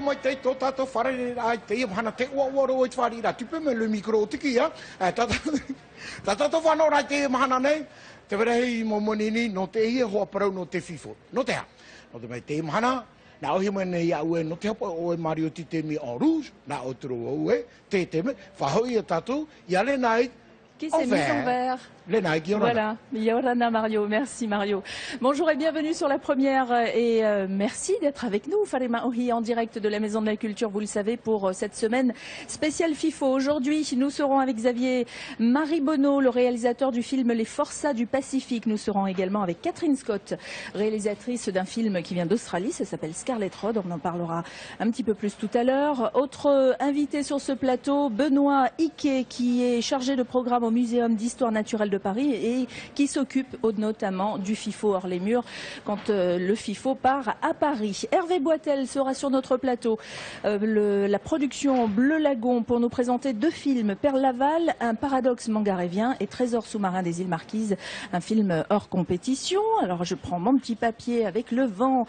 whakaaro mai te tō tātou whare ai te iamhana te uawaro o i whare rā. Tu peux me le micro tiki, ha? Tā tātou whanau rai te iamhana nei, te werehei mo monini no te ia hoa parau no te fifo. No te ha. No te mai te iamhana, nā ohi mai nei au e no te hapa o e Mario Titemi en rouge, nā o turu au e, te teme, whahoi e tātou, ia le nai, qui s'est mise en vert. Voilà, Yorana Mario, merci Mario. Bonjour et bienvenue sur la première et merci d'être avec nous. Falema Ohi en direct de la Maison de la Culture, vous le savez, pour cette semaine spéciale FIFO. Aujourd'hui, nous serons avec Xavier Maribonneau, le réalisateur du film Les Forçats du Pacifique. Nous serons également avec Catherine Scott, réalisatrice d'un film qui vient d'Australie, ça s'appelle Scarlet Road, on en parlera un petit peu plus tout à l'heure. Autre invité sur ce plateau, Benoît Hiquet, qui est chargé de programme au Muséum d'Histoire Naturelle de Paris et qui s'occupe notamment du FIFO hors les murs quand le FIFO part à Paris. Hervé Boitel sera sur notre plateau, la production Bleu Lagon, pour nous présenter deux films, Perle Laval, un paradoxe mangarévien, et Trésor sous-marin des îles Marquises, un film hors compétition. Alors je prends mon petit papier avec le vent.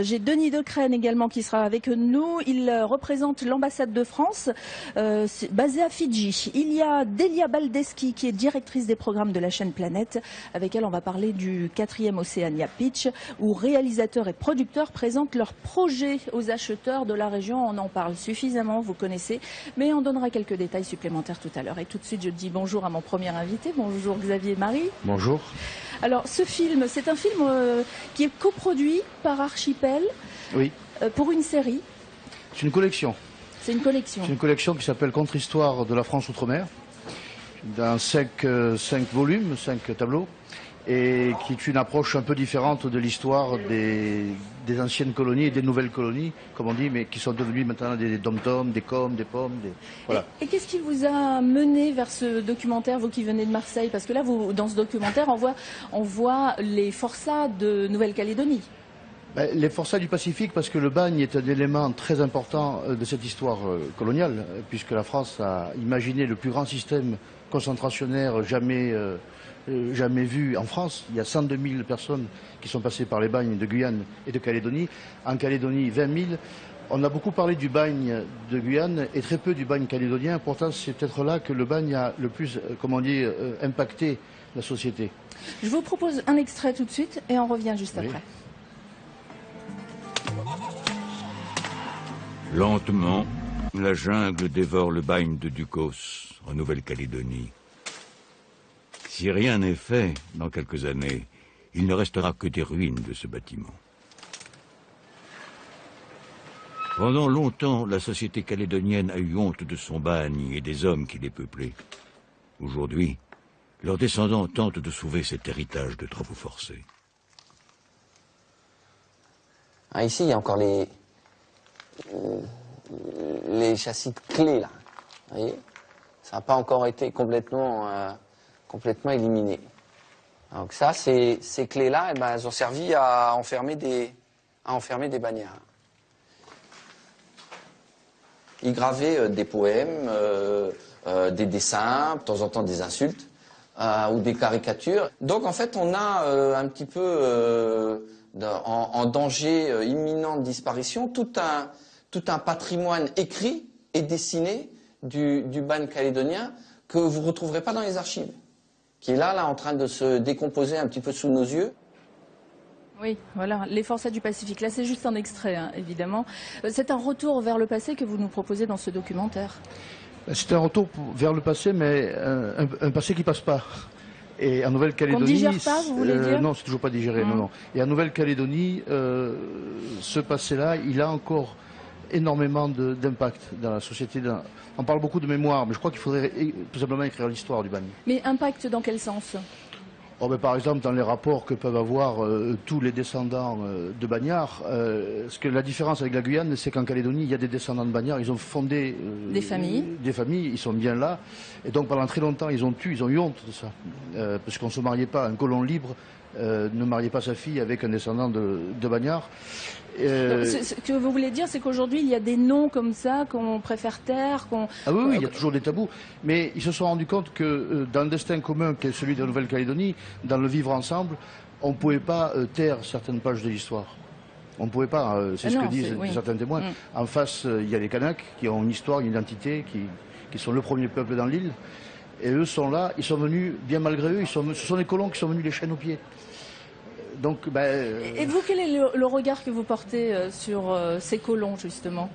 J'ai Denis Decrène également qui sera avec nous. Il représente l'ambassade de France basée à Fidji. Il y a Delia Baldeschi qui est directrice des programmes de la chaîne Planète. Avec elle, on va parler du 4e Oceania Pitch, où réalisateurs et producteurs présentent leurs projets aux acheteurs de la région. On en parle suffisamment, vous connaissez, mais on donnera quelques détails supplémentaires tout à l'heure. Et tout de suite, je dis bonjour à mon premier invité. Bonjour Xavier Marie. Bonjour. Alors, ce film, c'est un film qui est coproduit par Archipel. Oui. Pour une série. C'est une collection. C'est une collection. C'est une collection qui s'appelle Contre-histoire de la France Outre-mer, dans 5 volumes, 5 tableaux, et qui est une approche un peu différente de l'histoire des anciennes colonies et des nouvelles colonies, comme on dit, mais qui sont devenues maintenant des dom-toms, des coms, des pommes. Voilà. Et qu'est-ce qui vous a mené vers ce documentaire, vous qui venez de Marseille? Parce que là, dans ce documentaire, on voit les forçats de Nouvelle-Calédonie. Les forçats du Pacifique, parce que le bagne est un élément très important de cette histoire coloniale, puisque la France a imaginé le plus grand système concentrationnaire jamais vu en France. Il y a 102 000 personnes qui sont passées par les bagnes de Guyane et de Calédonie. En Calédonie, 20 000. On a beaucoup parlé du bagne de Guyane et très peu du bagne calédonien. Pourtant, c'est peut-être là que le bagne a le plus, impacté la société. Je vous propose un extrait tout de suite et on revient juste après. Lentement, la jungle dévore le bagne de Ducos, en Nouvelle-Calédonie. Si rien n'est fait, dans quelques années, il ne restera que des ruines de ce bâtiment. Pendant longtemps, la société calédonienne a eu honte de son bagne et des hommes qui les peuplaient. Aujourd'hui, leurs descendants tentent de sauver cet héritage de travaux forcés. Ah, ici, il y a encore les châssis de clés, là. Vous voyez, ça n'a pas encore été complètement éliminé. Donc ça, ces clés-là, eh ben, elles ont servi à enfermer des bagnards. Ils gravaient des poèmes, des dessins, de temps en temps des insultes, ou des caricatures. Donc en fait, on a un petit peu en danger imminent de disparition tout un patrimoine écrit et dessiné du bagne calédonien que vous ne retrouverez pas dans les archives, qui est là en train de se décomposer un petit peu sous nos yeux. Oui, voilà, les forçats du Pacifique. Là, c'est juste un extrait, hein, évidemment. C'est un retour vers le passé que vous nous proposez dans ce documentaire. C'est un retour vers le passé, mais un passé qui ne passe pas. Et en Nouvelle-Calédonie... Qu'on ne digère pas, vous voulez dire? Non, c'est toujours pas digéré, non. Et en Nouvelle-Calédonie, ce passé-là, il a encore énormément d'impact dans la société. On parle beaucoup de mémoire, mais je crois qu'il faudrait tout simplement écrire l'histoire du bagne. Mais impact dans quel sens? Par exemple, dans les rapports que peuvent avoir tous les descendants de bagnards, parce que la différence avec la Guyane, c'est qu'en Calédonie, il y a des descendants de bagnards, ils ont fondé des familles, ils sont bien là, et donc pendant très longtemps, ils ont eu honte de ça, parce qu'on ne se mariait pas, un colon libre ne mariait pas sa fille avec un descendant de bagnard. Ce que vous voulez dire, c'est qu'aujourd'hui, il y a des noms comme ça qu'on préfère taire, Ah oui, il y a toujours des tabous. Mais ils se sont rendus compte que dans le destin commun qui est celui de la Nouvelle-Calédonie, dans le vivre ensemble, on ne pouvait pas taire certaines pages de l'histoire. On ne pouvait pas, c'est ce que disent certains témoins. En face, il y a les Kanaks qui ont une histoire, une identité, qui sont le premier peuple dans l'île. Et eux sont là, ils sont venus, bien malgré eux, ce sont les colons qui sont venus les chaînes aux pieds. Donc, Et vous, quel est le regard que vous portez sur ces colons, justement?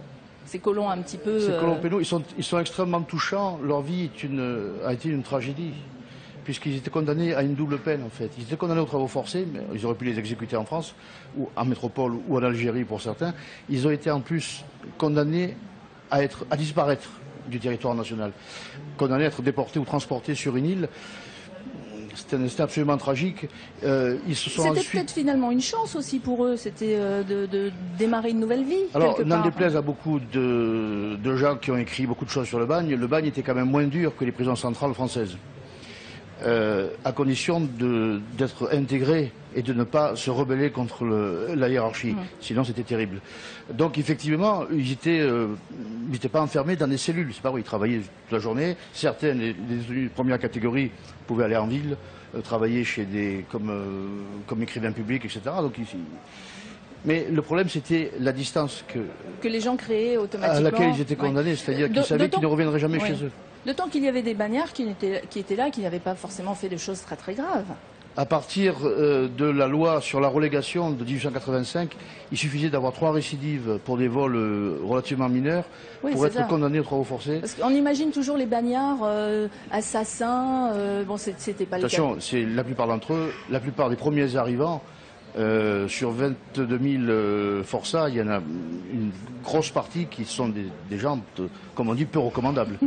Ces colons un petit peu... Ces colons pénaux, ils sont extrêmement touchants. Leur vie a été une tragédie, puisqu'ils étaient condamnés à une double peine, en fait. Ils étaient condamnés aux travaux forcés, mais ils auraient pu les exécuter en France, ou en métropole, ou en Algérie pour certains. Ils ont été en plus condamnés à disparaître du territoire national, condamnés à être déportés ou transportés sur une île. C'était absolument tragique. C'était peut-être finalement une chance aussi pour eux, c'était de démarrer une nouvelle vie. Alors, n'en déplaise à beaucoup de gens qui ont écrit beaucoup de choses sur le bagne était quand même moins dur que les prisons centrales françaises. À condition d'être intégré et de ne pas se rebeller contre la hiérarchie. Sinon, c'était terrible. Donc, effectivement, ils n'étaient pas enfermés dans des cellules. C'est pas vrai, ils travaillaient toute la journée. Certains, les détenus de première catégorie, pouvaient aller en ville, travailler comme écrivain public, etc. Donc, mais le problème, c'était la distance que les gens créaient automatiquement. À laquelle ils étaient condamnés, c'est-à-dire qu'ils savaient qu'ils ne reviendraient jamais chez eux. D'autant qu'il y avait des bagnards qui étaient là, qui n'avaient pas forcément fait de choses très très graves. À partir de la loi sur la relégation de 1885, il suffisait d'avoir 3 récidives pour des vols relativement mineurs pour être condamné aux travaux forcés. Parce qu'on imagine toujours les bagnards assassins, bon c'était pas le cas. Attention, c'est la plupart d'entre eux, la plupart des premiers arrivants, sur 22 000 forçats, il y en a une grosse partie qui sont des gens, comme on dit, peu recommandables.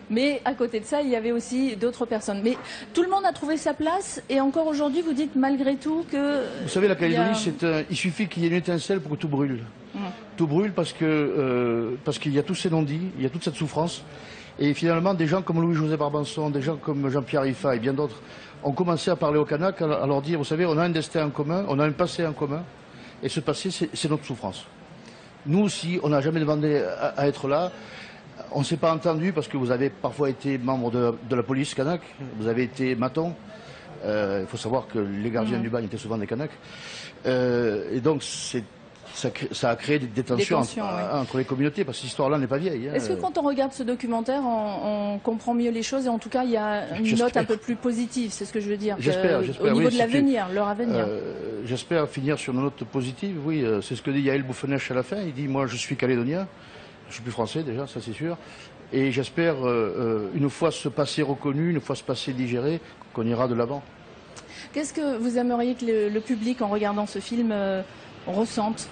Mais à côté de ça, il y avait aussi d'autres personnes. Mais tout le monde a trouvé sa place et encore aujourd'hui, vous dites malgré tout que... Vous savez, la Calédonie, il suffit qu'il y ait une étincelle pour que tout brûle. Tout brûle parce qu'il y a tous ces non-dits, il y a toute cette souffrance. Et finalement, des gens comme Louis-José Barbançon, des gens comme Jean-Pierre Riffa et bien d'autres ont commencé à parler aux Kanaks, à leur dire, vous savez, on a un destin en commun, on a un passé en commun, et ce passé, c'est notre souffrance. Nous aussi, on n'a jamais demandé à être là. On ne s'est pas entendu parce que vous avez parfois été membre de la police kanak, vous avez été maton. Il faut savoir que les gardiens du bagne étaient souvent des Kanaks. Et donc, ça a créé des tensions entre les communautés, parce que cette histoire-là n'est pas vieille. Est-ce que quand on regarde ce documentaire, on comprend mieux les choses et en tout cas, il y a une note un peu plus positive, c'est ce que je veux dire, j'espère, au niveau de l'avenir, leur avenir. J'espère finir sur une note positive, oui. C'est ce que dit Yael Bouffenech à la fin. Il dit, moi, je suis calédonien, je suis plus français déjà, ça c'est sûr. Et j'espère, une fois ce passé reconnu, une fois ce passé digéré, qu'on ira de l'avant. Qu'est-ce que vous aimeriez que le public, en regardant ce film, ressente?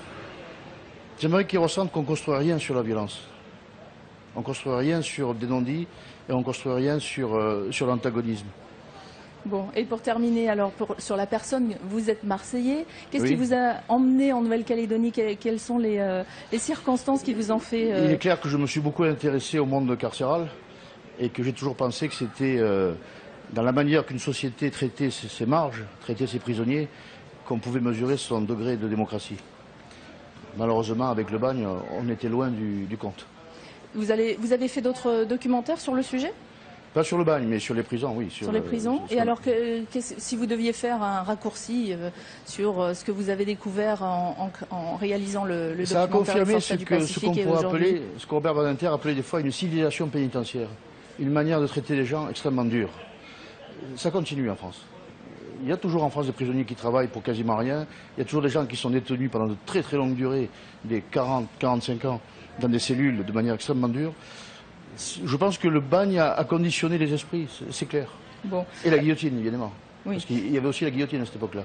J'aimerais qu'ils ressentent qu'on ne construit rien sur la violence. On ne construit rien sur des non-dits et on ne construit rien sur l'antagonisme. Bon, et pour terminer, alors sur la personne, vous êtes Marseillais. Qu'est-ce qui vous a emmené en Nouvelle-Calédonie? Quelles sont les circonstances qui vous ont fait... Il est clair que je me suis beaucoup intéressé au monde carcéral et que j'ai toujours pensé que c'était dans la manière qu'une société traitait ses marges, traitait ses prisonniers, qu'on pouvait mesurer son degré de démocratie. Malheureusement, avec le bagne, on était loin du compte. Vous avez fait d'autres documentaires sur le sujet? Pas sur le bagne, mais sur les prisons, oui. Sur les prisons. Et alors, si vous deviez faire un raccourci sur ce que vous avez découvert en réalisant le documentaire Ça a confirmé ce qu'on Robert Badinter appelait des fois une civilisation pénitentiaire. Une manière de traiter les gens extrêmement dure. Ça continue en France. Il y a toujours en France des prisonniers qui travaillent pour quasiment rien. Il y a toujours des gens qui sont détenus pendant de très très longues durées, des 40, 45 ans, dans des cellules de manière extrêmement dure. Je pense que le bagne a conditionné les esprits, c'est clair. Bon. Et la guillotine, évidemment. Oui. Parce qu'il y avait aussi la guillotine à cette époque-là.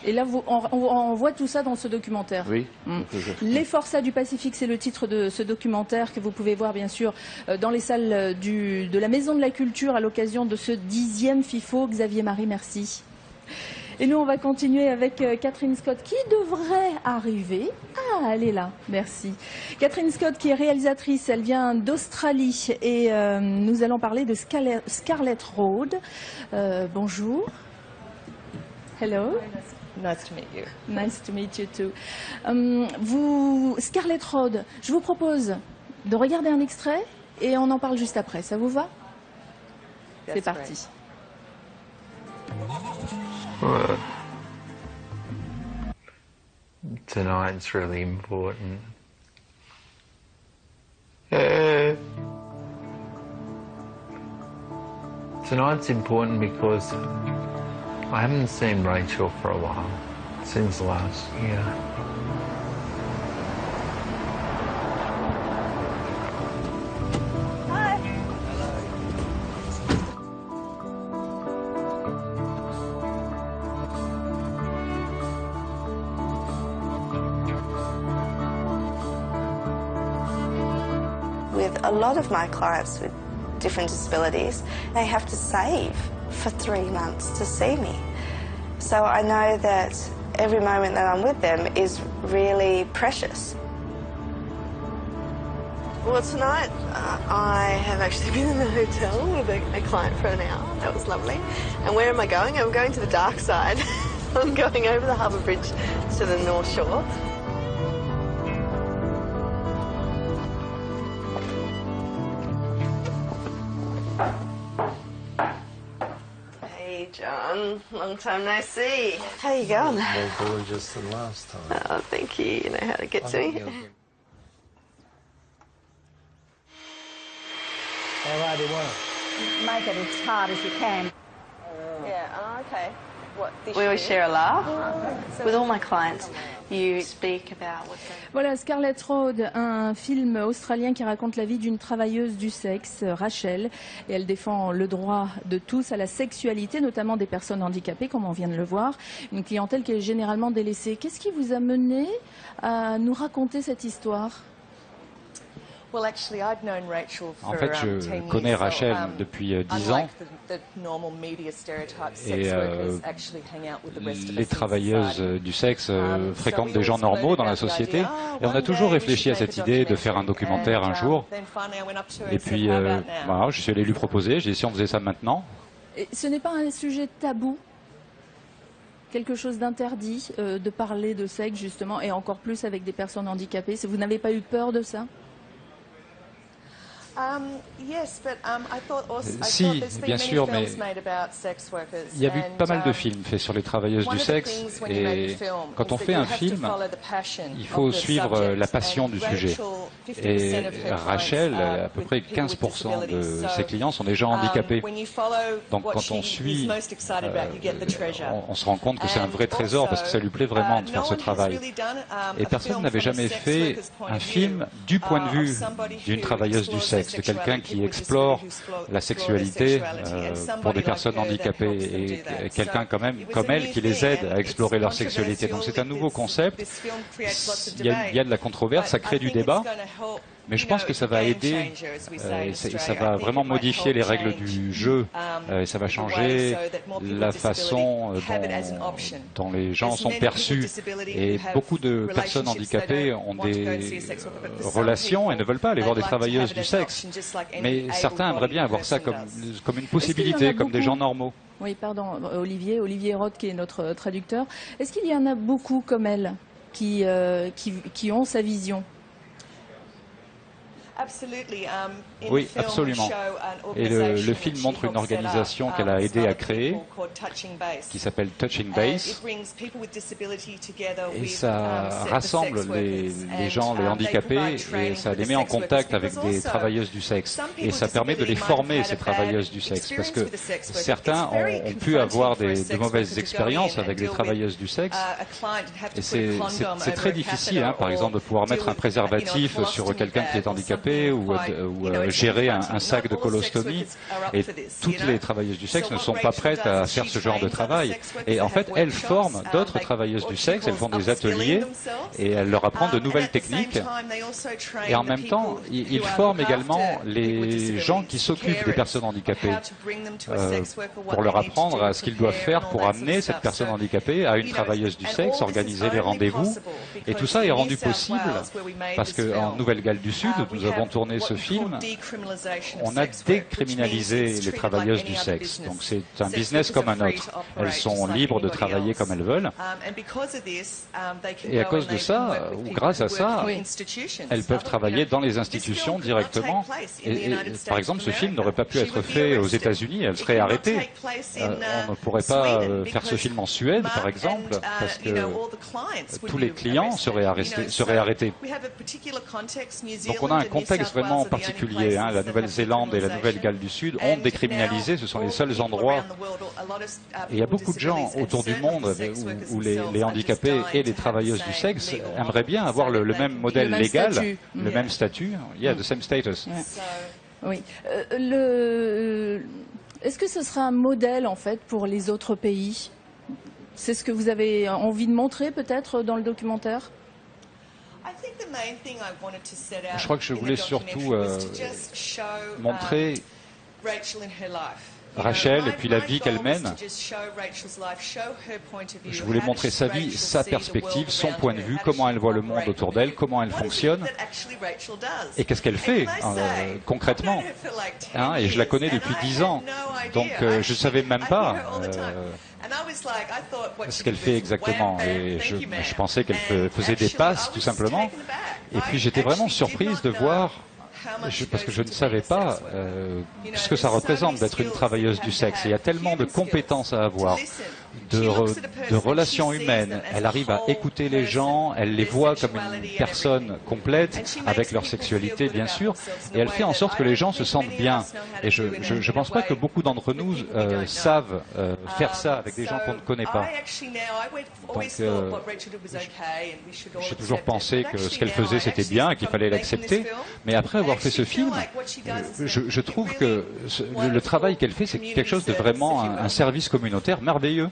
Et là, on voit tout ça dans ce documentaire. Oui. Les Forçats du Pacifique, c'est le titre de ce documentaire que vous pouvez voir, bien sûr, dans les salles de la Maison de la Culture à l'occasion de ce 10e FIFO. Xavier Marie, merci. Et nous, on va continuer avec Catherine Scott, qui devrait arriver. Ah, elle est là, merci. Catherine Scott, qui est réalisatrice, elle vient d'Australie. Et nous allons parler de Scarlett Road. Bonjour. Hello. Nice to meet you. Nice to meet you too. Scarlett Road, je vous propose de regarder un extrait et on en parle juste après. Ça vous va? C'est parti. Tonight's really important. Tonight's important because I haven't seen Rachel for a while, since last year. With a lot of my clients with different disabilities, they have to save for 3 months to see me. So I know that every moment that I'm with them is really precious. Well, tonight I have actually been in the hotel with a client for an hour. That was lovely. And where am I going? I'm going to the dark side. I'm going over the Harbour Bridge to the North Shore. Hey, John. Long time no see. How you going? More gorgeous than last time. Oh, thank you. You know how to get to me. All right, it won't. Make it as hard as you can. Yeah, oh, okay. We always share a laugh. With all my clients, you speak about what they... Voilà, Scarlett Road, un film australien qui raconte la vie d'une travailleuse du sexe, Rachel, et elle défend le droit de tous à la sexualité, notamment des personnes handicapées, comme on vient de le voir, une clientèle qui est généralement délaissée. Qu'est-ce qui vous a mené à nous raconter cette histoire ? En fait, je connais Rachel depuis 10 ans et les travailleuses du sexe fréquentent des gens normaux dans la société et on a toujours réfléchi à cette idée de faire un documentaire un jour. Et puis, voilà, je suis allé lui proposer, j'ai dit si on faisait ça maintenant. Et ce n'est pas un sujet tabou ? Quelque chose d'interdit de parler de sexe justement et encore plus avec des personnes handicapées. Vous n'avez pas eu peur de ça ? Si, bien sûr, mais il y a eu pas mal de films faits sur les travailleuses du sexe et quand on fait un film, il faut suivre la passion du sujet. Et Rachel, à peu près 15% de ses clients sont des gens handicapés. Donc quand on suit, on se rend compte que c'est un vrai trésor parce que ça lui plaît vraiment de faire ce travail. Et personne n'avait jamais fait un film du point de vue d'une travailleuse du sexe. C'est quelqu'un qui explore la sexualité pour des personnes handicapées et quelqu'un quand même comme elle qui les aide à explorer leur sexualité. Donc c'est un nouveau concept. Il y a de la controverse, ça crée du débat. Mais je pense que ça va aider, ça va vraiment modifier les règles du jeu, et ça va changer la façon dont les gens sont perçus. Et beaucoup de personnes handicapées ont des relations et ne veulent pas aller voir des travailleuses du sexe. Mais certains aimeraient bien avoir ça comme une possibilité, comme des gens normaux. Oui, pardon, Olivier Roth qui est notre traducteur. Est-ce qu'il y en a beaucoup comme elle qui ont sa vision ? Oui, absolument. Et le film montre une organisation qu'elle a aidé à créer, qui s'appelle Touching Base. Et ça rassemble les gens, les handicapés, et ça les met en contact avec des travailleuses du sexe. Et ça permet de les former, ces travailleuses du sexe, parce que certains ont pu avoir de mauvaises expériences avec des travailleuses du sexe. Et c'est très difficile, hein, par exemple, de pouvoir mettre un préservatif sur quelqu'un qui est handicapé, ou gérer un sac de colostomie. Et toutes les travailleuses du sexe ne sont pas prêtes à faire ce genre de travail. Et en fait, elles forment d'autres travailleuses du sexe, elles font des ateliers et elles leur apprennent de nouvelles techniques. Et en même temps, ils forment également les gens qui s'occupent des personnes handicapées pour leur apprendre à ce qu'ils doivent faire pour amener cette personne handicapée à une travailleuse du sexe, organiser les rendez-vous. Et tout ça est rendu possible parce qu'en Nouvelle-Galles du Sud, nous avons avons tourné ce film, on a décriminalisé les travailleuses du sexe. Donc c'est un business comme un autre. Elles sont libres de travailler comme elles veulent. Et à cause de ça, ou grâce à ça, elles peuvent travailler dans les institutions directement. Et par exemple, ce film n'aurait pas pu être fait aux États-Unis, elle serait arrêtée. On ne pourrait pas faire ce film en Suède, par exemple, parce que tous les clients seraient arrêtés. Donc on a un contexte vraiment particulier. Hein. La Nouvelle-Zélande et la Nouvelle-Galles du Sud ont décriminalisé, ce sont les seuls endroits. Et il y a beaucoup de gens autour du monde où les handicapés et les travailleuses du sexe aimeraient bien avoir le même modèle légal, le même statut. Yeah, the same status. Oui. Est-ce que ce sera un modèle en fait pour les autres pays? C'est ce que vous avez envie de montrer peut-être dans le documentaire? Je crois que je voulais surtout montrer Rachel et puis la vie qu'elle mène. Je voulais montrer sa vie, sa perspective, son point de vue, comment elle voit le monde autour d'elle, comment elle fonctionne et qu'est-ce qu'elle fait concrètement. Hein, et je la connais depuis 10 ans, donc je ne savais même pas ce qu'elle fait exactement. Et je pensais qu'elle faisait des passes tout simplement. Et puis j'étais vraiment surprise de voir, parce que je ne savais pas ce que ça représente d'être une travailleuse du sexe. Il y a tellement de compétences à avoir, de relations humaines. Elle arrive à écouter les gens, elle les voit comme une personne complète, avec leur sexualité bien sûr, et elle fait en sorte que les gens se sentent bien. Et je ne pense pas que beaucoup d'entre nous savent faire ça avec des gens qu'on ne connaît pas. Donc j'ai toujours pensé que ce qu'elle faisait c'était bien et qu'il fallait l'accepter, mais après avoir fait ce film, je trouve que le travail qu'elle fait c'est quelque chose de vraiment un service communautaire merveilleux.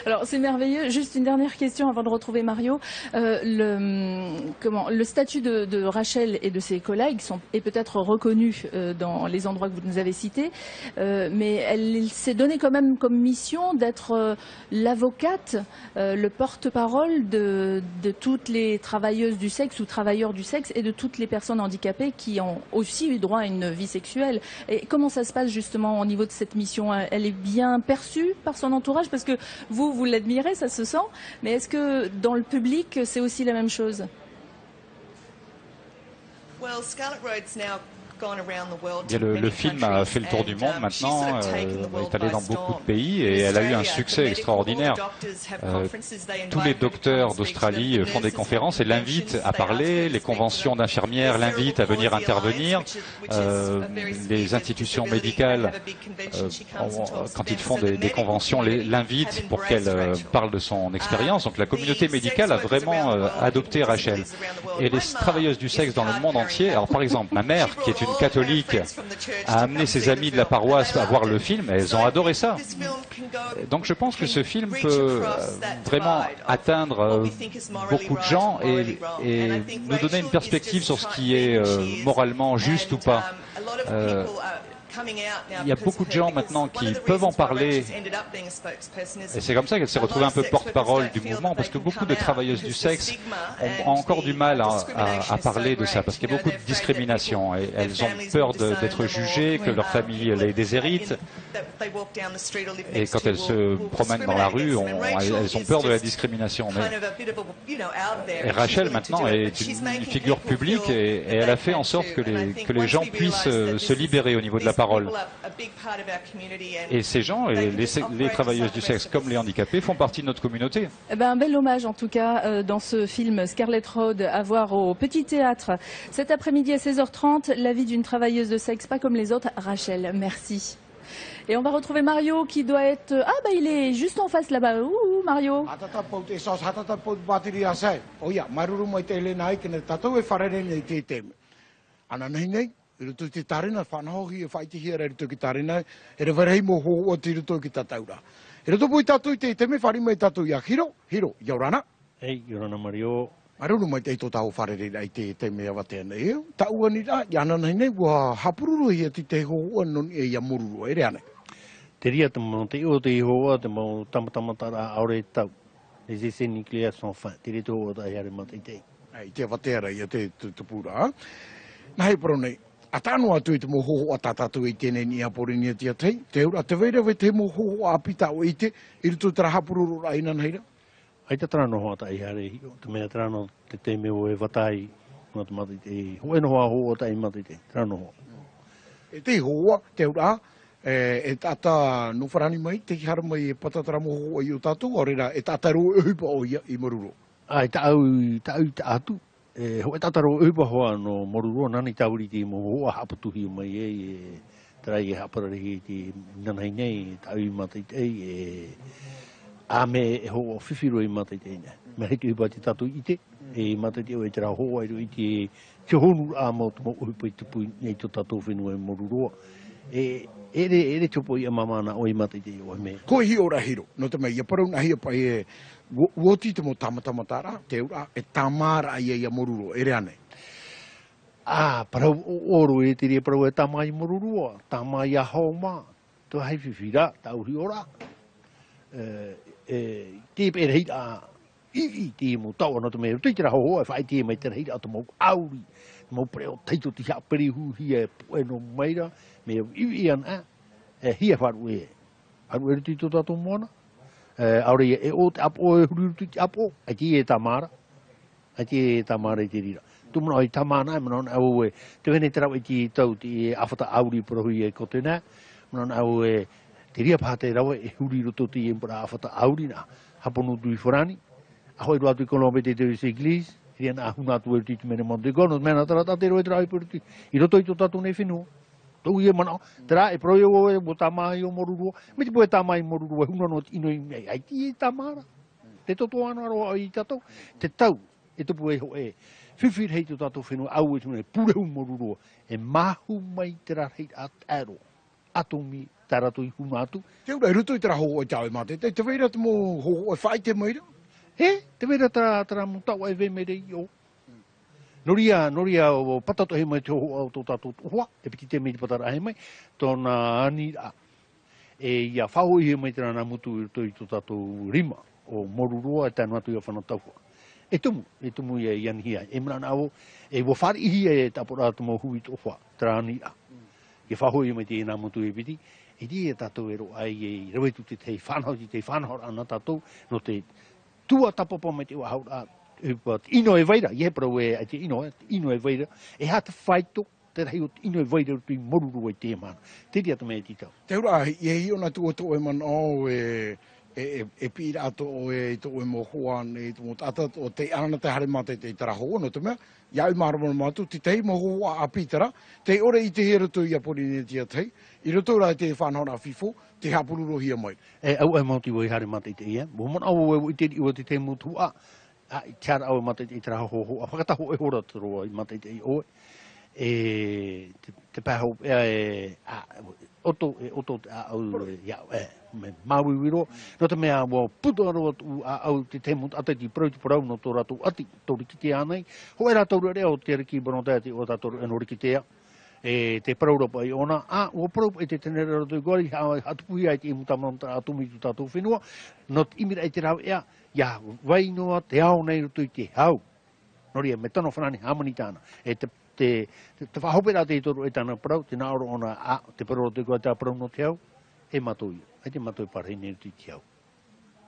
Alors c'est merveilleux. Juste une dernière question avant de retrouver Mario. Le statut de Rachel et de ses collègues est peut-être reconnu dans les endroits que vous nous avez cités, mais elle s'est donnée quand même comme mission d'être l'avocate, le porte-parole de toutes les travailleuses du sexe ou travailleurs du sexe et de toutes les personnes handicapées qui ont aussi eu droit à une vie sexuelle. Et comment ça se passe justement au niveau de cette mission? Elle est bien perçue par son entourage? Parce que vous l'admirez, ça se sent, mais est-ce que dans le public, c'est aussi la même chose? Le film a fait le tour du monde maintenant, est allé dans beaucoup de pays et elle a eu un succès extraordinaire. Tous les docteurs d'Australie font des conférences et l'invitent à parler, les conventions d'infirmières l'invitent à venir intervenir, les institutions médicales, quand ils font des conventions, l'invitent pour qu'elle parle de son expérience. Donc la communauté médicale a vraiment adopté Rachel. Et les travailleuses du sexe dans le monde entier, alors par exemple ma mère qui est une catholique a amené ses amis de la paroisse à voir le film et elles ont adoré ça. Donc je pense que ce film peut vraiment atteindre beaucoup de gens et nous donner une perspective sur ce qui est moralement juste ou pas. Il y a beaucoup de gens maintenant qui peuvent en parler et c'est comme ça qu'elle s'est retrouvée un peu porte-parole du mouvement, parce que beaucoup de travailleuses du sexe ont encore du mal à parler de ça, parce qu'il y a beaucoup de discrimination et elles ont peur d'être jugées, que leur famille les déshérite, et quand elles se promènent dans la rue, elles ont peur de la discrimination. Et Rachel maintenant est une figure publique et elle a fait en sorte que les gens puissent se libérer au niveau de la parole. Et ces gens, les travailleuses du sexe comme les handicapés, font partie de notre communauté. Eh ben, un bel hommage en tout cas dans ce film Scarlet Road à voir au Petit Théâtre. Cet après-midi à 16h30, la vie d'une travailleuse de sexe pas comme les autres. Rachel, merci. Et on va retrouver Mario qui doit être... Ah bah il est juste en face là-bas. Ouh Mario. I rutu te tarina, whanahohi e whaiti hia rei rutu ki tarina, e re warei mo ho o te rutu ki tataura. E rutu pui tatu i te teme, whari mai tatu i a Hiro, Iaurana. Hei, Iaurana Mario. Maruru mai te to tau wharere rei te teme awa tēnei eo. Ta ua ni rā, iana nei nei, wa hapururu hia ti te ho ua non e ia mururu, e reane. Te ria te mo te ua te hoa, te mo tamatamata rā aure tau. Les essais nucléaires sont fins. Te ria te hoa ta hiare mata i te. Ei, te awa tēra ia te pūra. Nai prone. Atano atu i te mohoho a tatatu i tēnei ni aporinia tia tei. Te ura te veira we te mohoho a pita o ite. I rutu tera hapururu raina neira. Ai te trano hoa ta i hare hi. Te mea trano te meo e watai. Nga te mati te hoe no hoa hoa ta i mati te. Trano hoa. E te hoa, te ura. E tata nuwharani mai. Te hara mai e patatara mohoho i o tatu. O reira e tata ro e hupa o ia i Moruro. Ai ta au ta atu. Ho e tataro upa hoa no Moruro nani tauri ti mo hoa hapatuhi mai e trai e haparari ti nanai nei ta ui matai tei a me e ho whiwhiro i matai tei nei. Me hei upa ti tatu ite e matai te o e tera hoa i rui ti te honu a mo tumo upa i tupu nei to tatu whenua e Moruro. Ere tupo i a mamana o i matai tei o me. Ko hi ora hiro, no te mai, ia parau na hia pai e woti te mo tamatamatara, te ura, e tamara ia i a Moruro, ere ane? Parau oro e te rea parau e tamai Moruro, tamai a hauma, to hei whiwhira, tau hi ora. Te pere hei a i te mo tau anō te mea, tei tera hoa e whai te mai tera hei a te mau auri, mau preo teito ti hea peri hu hia e poe no meira, mea i ana, hia wharu e. Wharu e ruti tō tātou moana. Aure e o te apo e huri ruti te apo, ai ti e tamara. Ai ti e tamara i te rira. Tumana i tamana e manon au e, te wene te rau i ti tau ti e awhata auri parahui e kote nā. Manon au e, te ria pāte rawa e huri ruto ti e mpara awhata auri nā. Haponu tui whorani. Ahoi rua tui kolombe te te se Iglis. Ria nā huna tu e ruti te mene monte gono. Mena tara tate roi te rau i puruti. I roto i tō tatu nei whenua. Tau ia mana, tera e proio o e mo tamai o Moruro, me te poe tamai Moruro e huna no ino i mei, ai ti e tamara. Te toto ana roa i tatou, te tau, e tupu e ho e, whiwhir hei tu tatou whenua au e tune, purehu Moruro, e mahu mai tera hei aro, atomi tarato i huna atu. Te ura, ruto i tera ho o tau e mate, te veira te mo ho o whai te meira? Te veira tera mo tau e ve meire i o. Noria o patato he mai te ho au tō tātou hoa, e piti te mei patara he mai, tōna ani a. E ia whao i he mai tēnā mutu i tō tātou rima, o Moruro e tēnu atu i a whanatauhua. E tumu i a ianhia, e mrana au, e wo whari ihi e tapora tumo hui tō hoa, tēnā ani a. E whao i mai tēnā mutu i piti, e di e tātou e ro ai e rawetu te te whanau, te whanau ana tātou, no te tua tapapa mai te ua haura ino e vaira, ie parau e te ino e vaira, e hata whaito, te rei o ino e vaira tui Moruro e te mana. Te ria te mea titau. Te ura, ie hi ona tu o to e man o e pira ato o e to e mo hoan, e to mo tata o te ana te hare mate te tara hoa, no te mea, iau marama matu, te tei mo hoa a pitara, te ore i te hera tu i a porine tia tei, i roto ura te whanhora fifo, te hapururo hia mai. Au e mauti o i hare mate te ia, mo mon au e i te iwa te te mutu a, tiara au e mate te tera ho, a whakataho e hora te roa i mate te i oe, te pēhau oto te au me mauiwiro, no te mea wa puto aroa au te temut ate ti prauti parau no tō ratu ati tōri ki te anei, ho e rātauru rea o te riki bonotea te o tātoru e nori ki tea, te paraurapa i ona, o paraupa e te tenera rato i gori, hatupuhi ai te imutamanta atumi tu tātou whenua, no imira e te rau ea, ia wainoa te ao nei rato i te hau, noria me tano whanani hamani tāna, te whahopera te toru e tāna parau, te naoro ona te parau te koe tā parau no te hau, e matoi, ai te matoi parhei nei rato i te hau.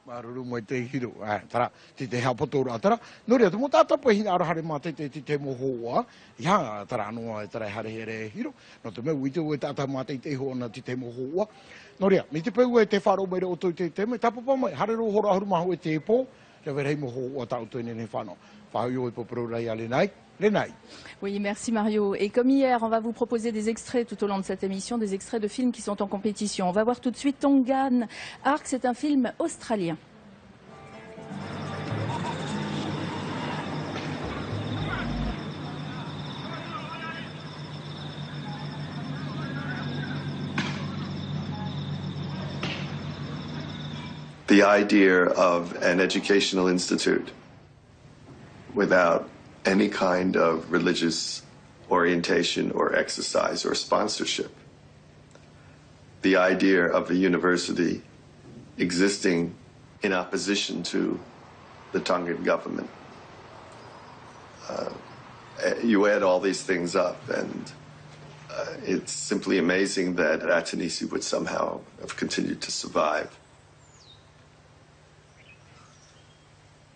Maruru mai te hiro, tara, te hapatora atara. Noria, te mo tātapa hina arahare mā te mo hoa, ia, tara anoa e tara hare here hiro, no te meu ite ue tātapa mā te ho ana te mo hoa. Noria, mi te peu e te wharo meire o toi te me, tapapa mai, hare ro hora ahuru mahu e te po, te verei mo hoa tau toi nene whano. Whahoi o e poprau rai ale nai. Oui, merci Mario. Et comme hier, on va vous proposer des extraits tout au long de cette émission, des extraits de films qui sont en compétition. On va voir tout de suite Tongan Ark, c'est un film australien. The idea of an educational institute without any kind of religious orientation or exercise or sponsorship. The idea of a university existing in opposition to the Tongan government. you add all these things up, and it's simply amazing that Atanisi would somehow have continued to survive.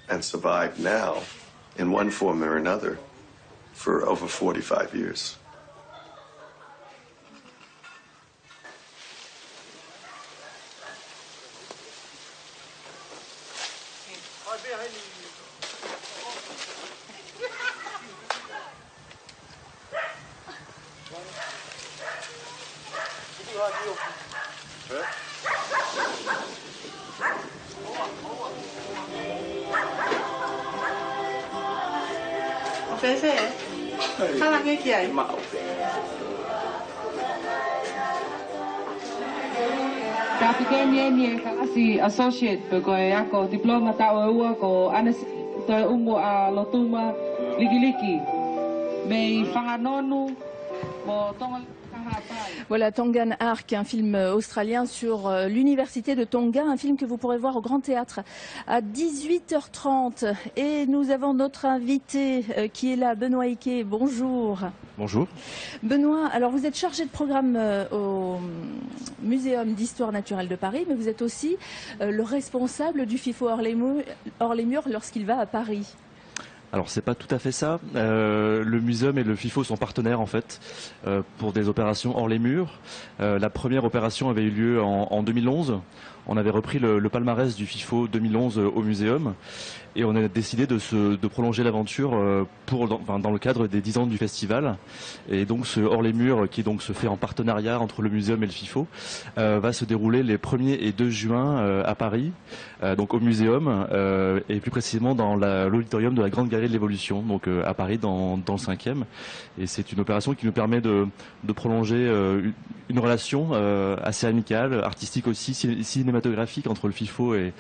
And survive now, in one form or another, for over 45 years. Associate pegawai ako diploma tahu ako anas to umbo a lotuma liki me fanganonu mo tongal. Voilà Tongan Ark, un film australien sur l'université de Tonga, un film que vous pourrez voir au Grand Théâtre à 18h30. Et nous avons notre invité qui est là, Benoît Ike. Bonjour. Bonjour. Benoît, alors vous êtes chargé de programme au Muséum d'Histoire Naturelle de Paris, mais vous êtes aussi le responsable du FIFO hors les murs lorsqu'il va à Paris. Alors c'est pas tout à fait ça. Le muséum et le FIFO sont partenaires en fait pour des opérations hors les murs. La première opération avait eu lieu en 2011. On avait repris le palmarès du FIFO 2011 au muséum et on a décidé de prolonger l'aventure dans le cadre des 10 ans du festival. Et donc ce hors les murs qui donc se fait en partenariat entre le muséum et le FIFO va se dérouler les 1er et 2 juin à Paris, donc au muséum et plus précisément dans l'auditorium de la Grande Galerie de l'Évolution, donc à Paris dans le 5e. Et c'est une opération qui nous permet de prolonger une relation assez amicale, artistique aussi, cinématographique entre le FIFO et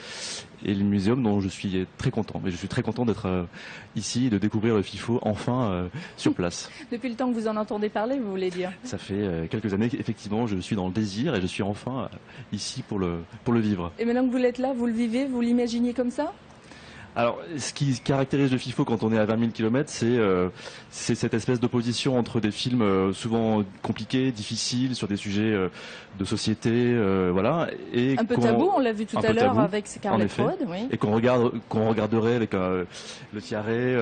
le muséum, dont je suis très content. Mais je suis très content d'être ici et de découvrir le FIFO enfin sur place. Depuis le temps que vous en entendez parler, vous voulez dire? Ça fait quelques années qu'effectivement je suis dans le désir et je suis enfin ici pour le vivre. Et maintenant que vous êtes là, vous le vivez, vous l'imaginez comme ça? Alors, ce qui caractérise le FIFO quand on est à 20 000 km, c'est cette espèce d'opposition entre des films souvent compliqués, difficiles, sur des sujets de société, voilà. Et un peu tabou, on l'a vu tout à l'heure avec Scarlett Road, oui. Et qu'on regarderait avec le tiaret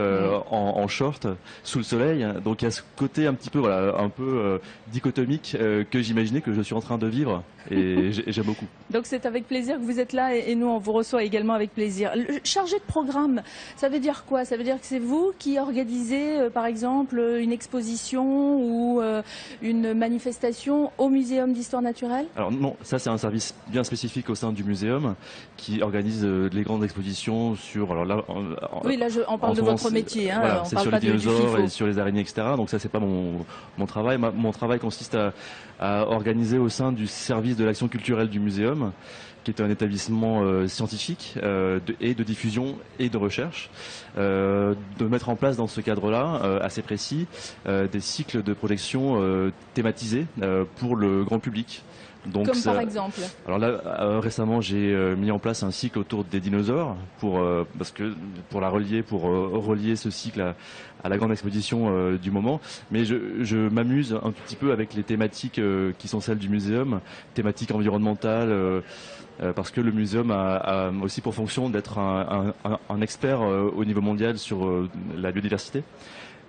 en short, sous le soleil. Donc il y a ce côté un petit peu, voilà, un peu dichotomique que j'imaginais que je suis en train de vivre. Et j'aime beaucoup. Donc c'est avec plaisir que vous êtes là et nous on vous reçoit également avec plaisir. Chargé de programme, ça veut dire quoi? Ça veut dire que c'est vous qui organisez par exemple une exposition ou une manifestation au Muséum d'Histoire Naturelle? Alors non, ça c'est un service bien spécifique au sein du muséum qui organise les grandes expositions sur... Alors là, oui, là on parle de votre métier, hein, voilà, on c'est parle sur pas les dinosaures du et sur les araignées, etc. Donc ça c'est pas mon travail. Mon travail consiste à organiser au sein du service de l'action culturelle du muséum, qui est un établissement scientifique et de diffusion et de recherche, de mettre en place dans ce cadre-là, assez précis, des cycles de projection thématisés pour le grand public. Donc comme par exemple? Alors là, récemment, j'ai mis en place un cycle autour des dinosaures pour relier ce cycle à la grande exposition du moment. Mais je m'amuse un petit peu avec les thématiques qui sont celles du muséum, thématiques environnementales. Parce que le muséum a aussi pour fonction d'être un expert au niveau mondial sur la biodiversité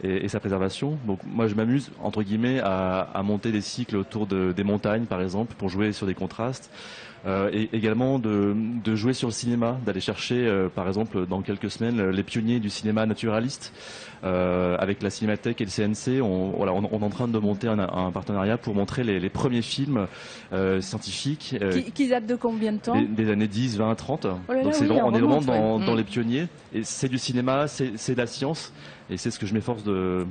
et sa préservation. Donc moi je m'amuse entre guillemets à monter des cycles autour des montagnes par exemple pour jouer sur des contrastes et également de jouer sur le cinéma, d'aller chercher par exemple dans quelques semaines les pionniers du cinéma naturaliste avec la Cinémathèque et le CNC. On est en train de monter un partenariat pour montrer les premiers films scientifiques qui datent de combien de temps? Des années 10, 20, 30. Oh là là, donc oui, on est vraiment dans les pionniers et c'est du cinéma, c'est de la science et c'est ce que je m'efforce de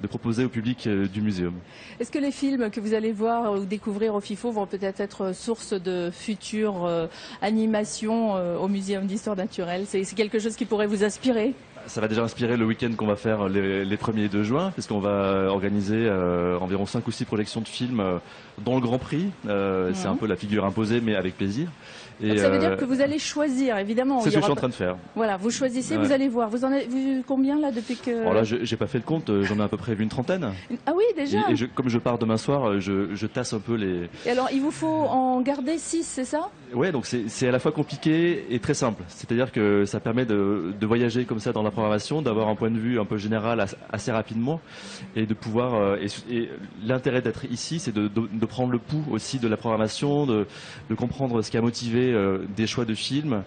proposer au public du muséum. Est-ce que les films que vous allez voir ou découvrir au FIFO vont peut-être être source de futures animations au Muséum d'Histoire Naturelle? C'est quelque chose qui pourrait vous inspirer? Ça va déjà inspirer le week-end qu'on va faire les 1er et 2 juin, puisqu'on va organiser environ 5 ou 6 projections de films dont le Grand Prix. C'est un peu la figure imposée, mais avec plaisir. Et donc ça veut dire que vous allez choisir, évidemment. C'est ce que je suis en train de faire. Voilà, vous choisissez, vous allez voir. Vous en avez vu combien là depuis que... Alors là, j'ai pas fait le compte, j'en ai à peu près vu une trentaine. Ah oui, déjà. Et comme je pars demain soir, je tasse un peu les... Et alors, il vous faut en garder 6, c'est ça? Ouais, donc c'est à la fois compliqué et très simple. C'est-à-dire que ça permet de voyager comme ça dans la programmation, d'avoir un point de vue un peu général assez rapidement, et de pouvoir... et l'intérêt d'être ici, c'est de prendre le pouls aussi de la programmation, de comprendre ce qui a motivé des choix de films,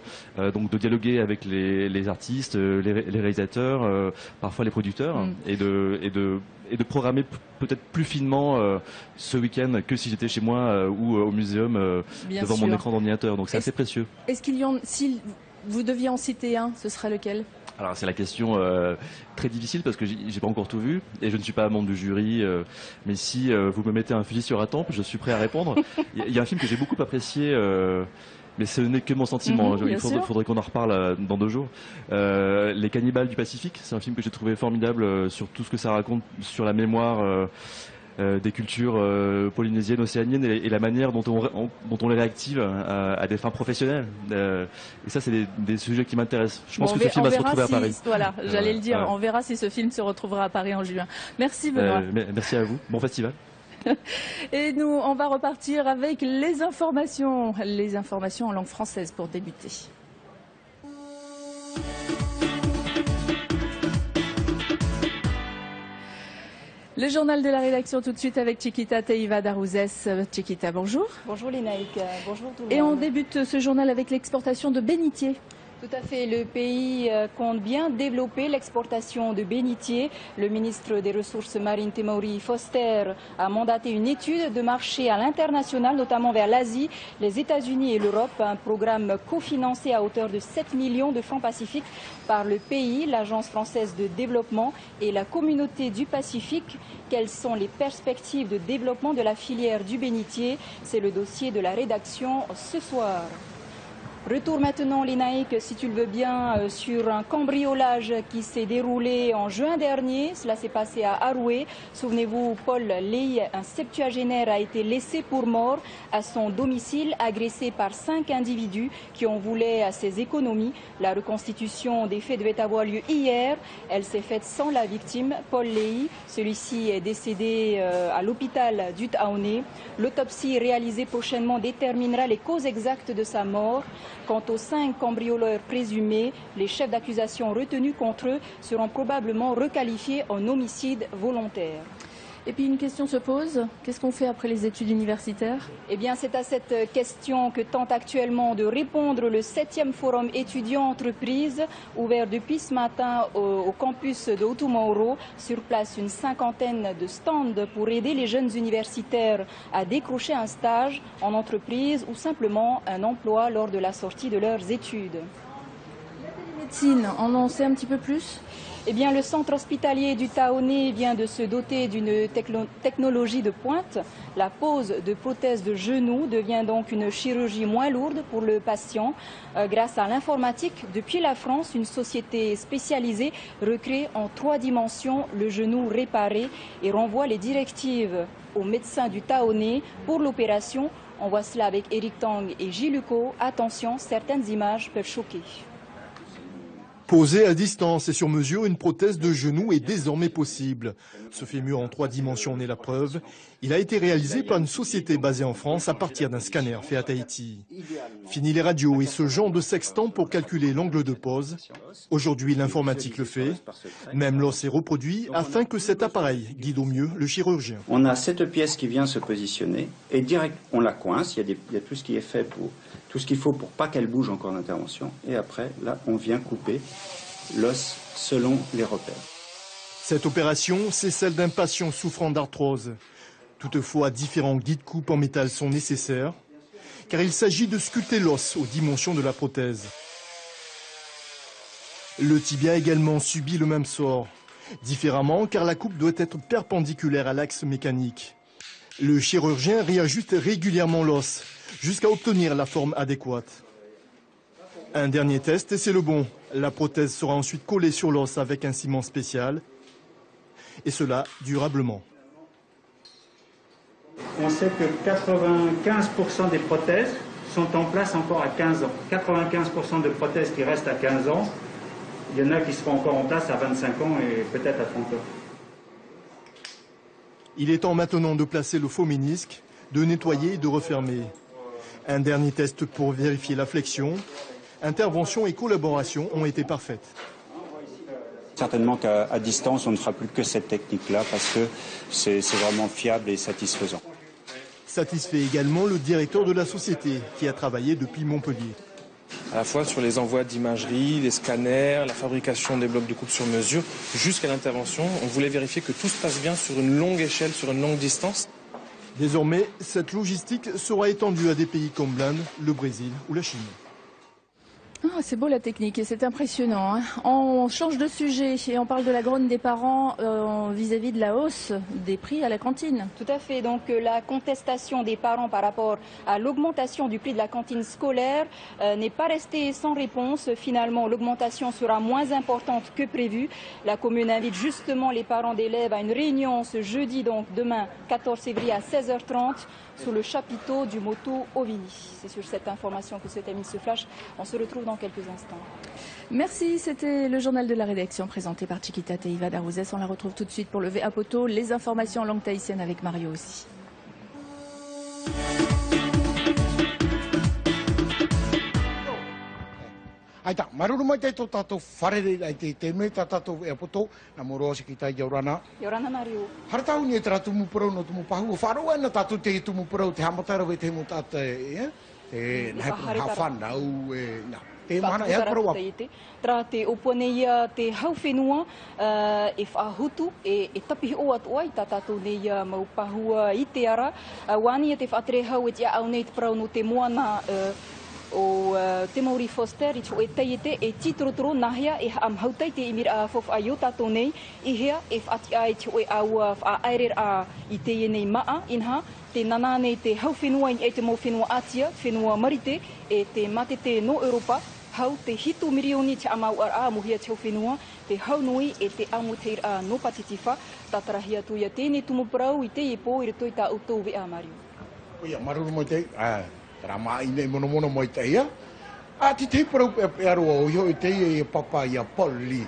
donc de dialoguer avec les artistes, les réalisateurs, parfois les producteurs, et de programmer peut-être plus finement ce week-end que si j'étais chez moi ou au muséum devant mon écran d'ordinateur. Donc c'est assez précieux. Est-ce qu'il y en, si vous deviez en citer un, ce serait lequel? Alors c'est la question très difficile parce que j'ai pas encore tout vu et je ne suis pas membre du jury. Mais si vous me mettez un fusil sur la tempe, je suis prêt à répondre. Il y a un film que j'ai beaucoup apprécié. Mais ce n'est que mon sentiment. Il faudrait qu'on en reparle dans 2 jours. Les Cannibales du Pacifique, c'est un film que j'ai trouvé formidable sur tout ce que ça raconte sur la mémoire des cultures polynésiennes, océaniennes et la manière dont on les réactive à des fins professionnelles. Et ça, c'est des sujets qui m'intéressent. Je pense que ce film va se retrouver à Paris. Voilà, j'allais le dire. On verra si ce film se retrouvera à Paris en juin. Merci Benoît. Merci à vous. Bon festival. Et nous, on va repartir avec les informations en langue française pour débuter. Le journal de la rédaction tout de suite avec Chiquita Teiva Darouzès. Chiquita, bonjour. Bonjour Lénaïque, bonjour tout le monde. Et on débute ce journal avec l'exportation de bénitiers. Tout à fait. Le pays compte bien développer l'exportation de bénitiers. Le ministre des Ressources marines Temauri Foster a mandaté une étude de marché à l'international, notamment vers l'Asie, les États-Unis et l'Europe. Un programme cofinancé à hauteur de 7 millions de francs pacifiques par le pays, l'Agence française de développement et la communauté du Pacifique. Quelles sont les perspectives de développement de la filière du bénitier? C'est le dossier de la rédaction ce soir. Retour maintenant, Lénaïque, si tu le veux bien, sur un cambriolage qui s'est déroulé en juin dernier. Cela s'est passé à Arouet. Souvenez-vous, Paul Ley, un septuagénaire, a été laissé pour mort à son domicile, agressé par 5 individus qui en voulaient à ses économies. La reconstitution des faits devait avoir lieu hier. Elle s'est faite sans la victime, Paul Ley. Celui-ci est décédé à l'hôpital du Taoné. L'autopsie réalisée prochainement déterminera les causes exactes de sa mort. Quant aux 5 cambrioleurs présumés, les chefs d'accusation retenus contre eux seront probablement requalifiés en homicide volontaire. Et puis une question se pose, qu'est-ce qu'on fait après les études universitaires? Eh bien, c'est à cette question que tente actuellement de répondre le 7e forum étudiants-entreprises, ouvert depuis ce matin au campus de Otumauro. Sur place, une 50aine de stands pour aider les jeunes universitaires à décrocher un stage en entreprise ou simplement un emploi lors de la sortie de leurs études. La médecine, on en sait un petit peu plus? Eh bien, le centre hospitalier du Taoné vient de se doter d'une technologie de pointe. La pose de prothèses de genou devient donc une chirurgie moins lourde pour le patient. Grâce à l'informatique, depuis la France, une société spécialisée recrée en 3 dimensions le genou réparé et renvoie les directives aux médecins du Taoné pour l'opération. On voit cela avec Eric Tang et Gilles Lucot. Attention, certaines images peuvent choquer. Posée à distance et sur mesure, une prothèse de genou est désormais possible. Ce fémur en 3 dimensions en est la preuve. Il a été réalisé par une société basée en France à partir d'un scanner fait à Tahiti. Fini les radios et ce genre de sextant pour calculer l'angle de pose. Aujourd'hui, l'informatique le fait. Même l'os est reproduit afin que cet appareil guide au mieux le chirurgien. On a cette pièce qui vient se positionner et direct, on la coince. Il y a tout ce qui est fait pour tout ce qu'il faut pour pas qu'elle bouge encore d'intervention. Et après, là, on vient couper l'os selon les repères. Cette opération, c'est celle d'un patient souffrant d'arthrose. Toutefois, différents guides coupes en métal sont nécessaires, car il s'agit de sculpter l'os aux dimensions de la prothèse. Le tibia également subit le même sort, différemment car la coupe doit être perpendiculaire à l'axe mécanique. Le chirurgien réajuste régulièrement l'os, jusqu'à obtenir la forme adéquate. Un dernier test et c'est le bon. La prothèse sera ensuite collée sur l'os avec un ciment spécial, et cela durablement. On sait que 95% des prothèses sont en place encore à 15 ans. 95% de prothèses qui restent à 15 ans, il y en a qui seront encore en place à 25 ans et peut-être à 30 ans. Il est temps maintenant de placer le faux ménisque, de nettoyer et de refermer. Un dernier test pour vérifier la flexion. Intervention et collaboration ont été parfaites. Certainement qu'à distance, on ne fera plus que cette technique-là parce que c'est vraiment fiable et satisfaisant. Satisfait également le directeur de la société qui a travaillé depuis Montpellier. À la fois sur les envois d'imagerie, les scanners, la fabrication des blocs de coupe sur mesure, jusqu'à l'intervention. On voulait vérifier que tout se passe bien sur une longue échelle, sur une longue distance. Désormais, cette logistique sera étendue à des pays comme l'Inde, le Brésil ou la Chine. Ah, c'est beau la technique et c'est impressionnant. Hein. On change de sujet et on parle de la grogne des parents vis-à-vis de la hausse des prix à la cantine. Tout à fait. Donc la contestation des parents par rapport à l'augmentation du prix de la cantine scolaire n'est pas restée sans réponse. Finalement, l'augmentation sera moins importante que prévu. La commune invite justement les parents d'élèves à une réunion ce jeudi, donc demain 14 février à 16h30. Sous le chapiteau du Moto Ovini. C'est sur cette information que se termine ce flash. On se retrouve dans quelques instants. Merci, c'était le journal de la rédaction présenté par Chiquita Teiva Darouzès. On la retrouve tout de suite pour le VA Poto. Les informations en langue tahitienne avec Mario aussi. Aita, maruru mai te to tato wharere ai te me tato e apoto na moro se kita Yorana. Yorana Mario. Harta uni tra tu mu pro no tu mu pahu faro na tato te tu mu pro te hamatara we te mu tata e na hafan na u na te mana e pro tra te oponeia te hau whenua e whahutu e tapi o atu ai tato nei mau pahua i te ara wani e te whatre hau e tia au nei te prau no te moana o Te Mauri Foster i tō e teiete e titorotoro nahia e amhautai te imir a fof a iota tō nei i hea e whaati ai tō e au a aerer a i te nei maa inha te nanane te hau whenua i te mau whenua atia, whenua marite e te matete no Europa hau te hito mirioni te amau ar a muhia te whenua te hau nui e te amu teir a no patitifa tatarahia tuia tēne tumu parau i te ipo i rito i tā utou vea Mario. Oia, maruru mo te rama ine mono mo te ia. A te parau e aroa o hio i te e papa ia poli.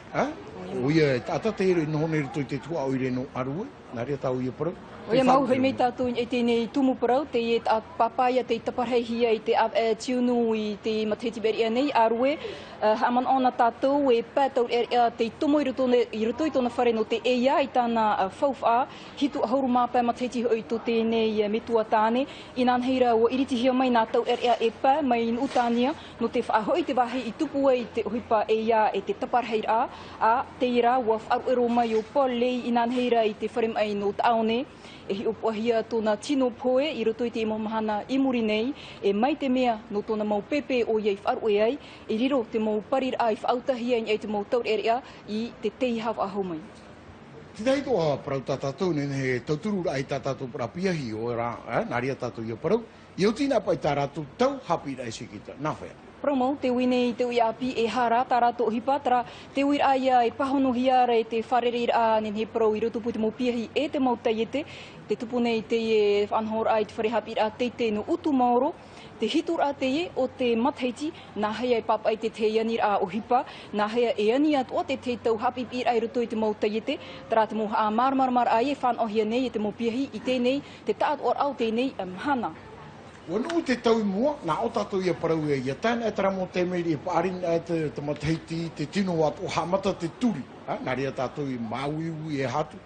Oia, tata te ere no hone rito i te tua o ire no arua. Narea tau ia parau. Oia mau hei mei tātou e tēnei tumu parau, te e papaia te taparhehia i te tiunu i te matetiberia nei arue. Haman ona tātou e pētau te tumu i ruto i tōna whare no te eia i tāna whauwha. Hitu hauru māpē mateti hoi tō tēnei metua tāne. I nānheira o iritihia mai nā tau e pē mai in utania no te whaahoi te wahi i tupu i te huipa eia e te taparheira a te ira ua wharuero mai o pole i nānheira i te whare mai no taone. E hi opohia tōna tino poe i roto i te imamahana i muri nei, e mai te mea no tōna mau pepe o iei wharu e ai, e riro te mau parir ai whautahia i te mau taur erea i te tei hawa aho mai. Tinei toa parau tātou, he tauturu ai tātou para piahi o rā, nāria tātou i parau, i o tīna pai tā rātou tau hapi rai sikita, nā whea. Promo, te wine i te ui api e hara, tā rātou hipa, tara te ui aia e pahono hiara e te wharereira a nen he pro i roto pu te mau piahi e te mau taiete, te tupu nei te e whanhor ai te whare hapi a te no utu maoro, te hitur a te e o te matheiti, nā hea e papai te te ianir a o hipa, nā hea e ani atu o te te tau hapi pira i roto i te mau taiete, tara te mau a marmarmar ai e whanohia nei e te mau piahi i tēnei, te taat or au tēnei hana. Wanu te tau mua, nā o tātou ia parau e ia tāna e tara mo te meri e pāringa e te matheiti, te tino atu o hamata te turi. Nā rea tātou i māuiui e hatu.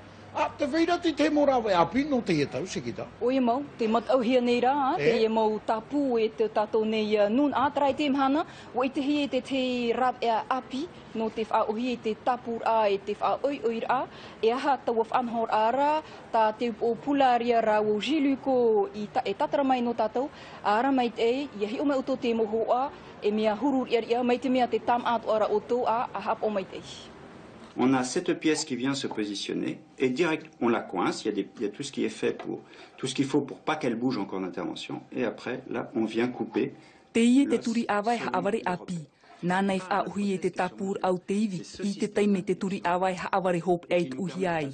Te whaira te mora e api no te e tau, sekita. O e mau, te matauhia nei rā, te e mau tapu e te tātou nei nun ātrai te mhana, o i te hi e te rap e api, no te whaohi e te tapur a e te whaoi rā, e aha taua whanhor ārā, tā te o pularia rā o jiluko e tatara mai no tātou, āra mai te e, ia hi o mai oto te moho a, e mea hurur ia, mai te mea te tam atu ara oto a hap o mai te i. On a cette pièce qui vient se positionner et direct, on la coince. Il y a tout ce qui est fait tout ce qu'il faut pour pas qu'elle bouge encore d'intervention. Et après, là, on vient couper. Te ie te turi awai ha aware api. Nānei whauhi e te tapur au te iwi, I te taime te turi awai haaware hope e te uhi ai.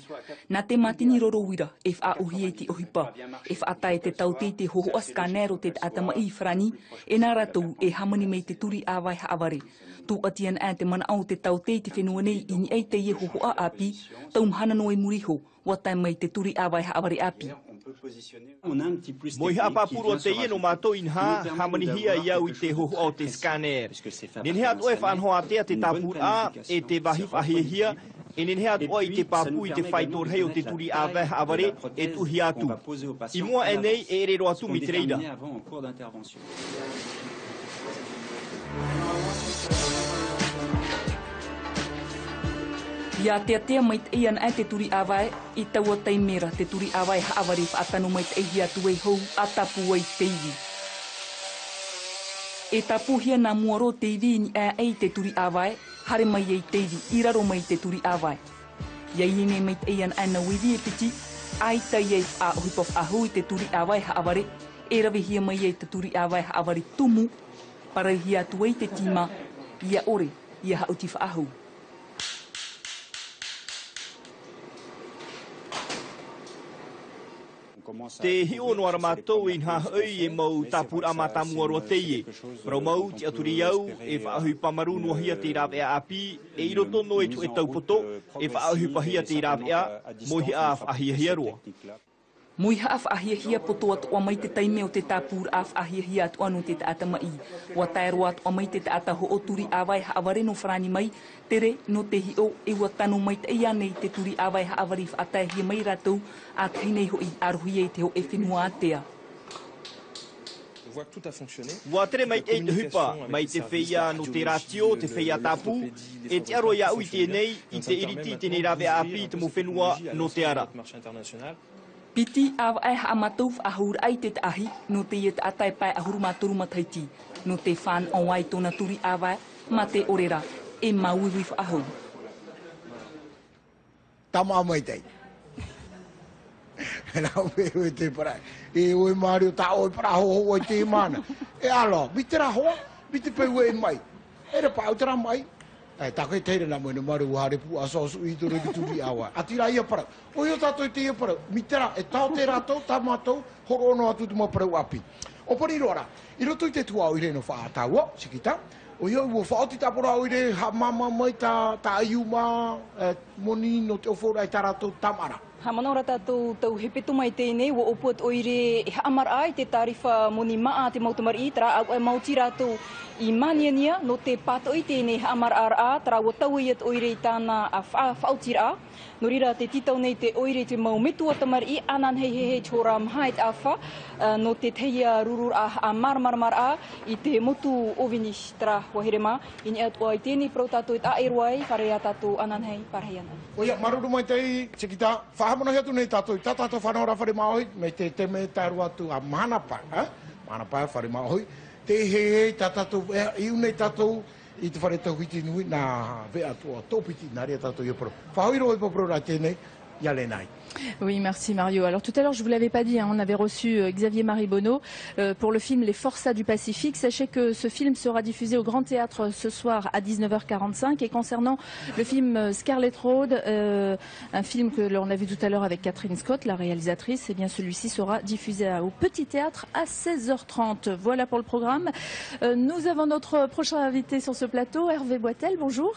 Nā te matini rorowira e whauhi e te ohipa, e whaatai te tautei te hoho askanero te atama I whrani, e nā ratou e hamani mei te turi awai haaware. Tu atian a te mana au te tautei te whenua nei ini ei te hoho a api, tau mhana no e muriho, watai mei te turi awai haaware api. Moi hapapuro te ie no mātou inha, hamani hia iau I te hoho o te scanner. Nen hea toe whanhoa tea te tapur a, e te wahif ahihia, e nen hea toe I te papu I te whaitor hei o te turi awai haaware, e tuhi atu. I mua e nei e rero atu mi te reira. Ia te atea mai te ian ai te turi awai, I taua tei mera te turi awai haawari whaatanu mai te hia tuei hou a tapu ai te iwi. E tapu hia nā muaro te iwi ni a ei te turi awai, hare mai ei te iwi, I raro mai te turi awai. Ia hine mai te ian ai na wiwi e piti, ai tai ei a ohipof ahu I te turi awai haawari, e rawe hia mai ei te turi awai haawari tumu, para hia tuei te tima, ia ore, ia hauti whaahu. Te hio no ara mātou in ha oi e mau tapur a mātamu aroa teie. Parau mau te aturi au e whaahui pamaru no hia te rawe a api e iro tono e tu e taupoto e whaahui pahia te rawe a mohi a whaahia hia roa. Moiha a whaahia poto atu o mai te taime o te tāpūr a whaahia atu anu te taata mai. Wa taero atu o mai te taata ho o turi awai haaware no whrani mai, tere no te hio e ua tanu mai te ia nei te turi awai haawari whaatahia mai ratou a kainei hoi aruhi e te ho e whenua atea. Wa tere mai te hupa, mai te wheia no te ratio, te wheia tapu, e te aro ia ui tēnei I te iriti tēnei rawe a api te mo whenua no te ara. Piti awa ai haamatau ahur ai te ahi no te ia te atai pai ahuru māturu mataiti no te whan o ai tōna turi awa ma te orera e mauiwi whaahau. Tama mai tei. Nā ue te para. E oi Mario ta oi para ho oi te mana. E alo, mi te rahoa, mi te peu e mai. E re pau tera mai. E tako e teire nā moene maru hare pu aso aso I tōre ki turi awa. Atira ia para. Oi o tātou te ia para. Mi tera, e tau te ratou, tā mātou, horo ono atu tuma parau api. O pari rora, I roto I te tua oire no whaataua, sikita. O ia ua whaoti tapora oire, ha mama mai tā aiuma, moni no te ofora I tā ratou tamara. Ha manaura tātou tau hepetu mai tēnei, wa opuat oire e haamar ai te tarifa moni maa te mautamar I, tara au e mauti rātou I maniania no te pato I tēnei haamar ar a, tara wa tau iat oire I tāna a whautira. No rira te titau nei te oire te mau metua tamar I, anan hei hei chora mhait a wha, no te teia rurur a marmarmar a, I te motu ovinish tara waherema, ini atu ai tēnei prau tātou I a eruai, whare a tātou anan hei parhei ana. Oia, maruru mai tei, tikita, whahamana hiatu nei tātou, tā tātou whanau ra whare maoi, me te me tāru atu a manapa, manapa whare maoi, te hei tā tātou, iu nei tātou, I te whare tau hiti nui, nā vea tua tōpiti, nā rea tātou iaparo. Whahoiro e paparo rā tēnei, ia lenai. Oui, merci Mario. Alors tout à l'heure, je vous l'avais pas dit, on avait reçu Xavier Maribonneau pour le film Les Forçats du Pacifique. Sachez que ce film sera diffusé au Grand Théâtre ce soir à 19h45. Et concernant le film Scarlet Road, un film que l'on a vu tout à l'heure avec Catherine Scott, la réalisatrice, eh bien celui-ci sera diffusé au Petit Théâtre à 16h30. Voilà pour le programme. Nous avons notre prochain invité sur ce plateau, Hervé Boitel. Bonjour.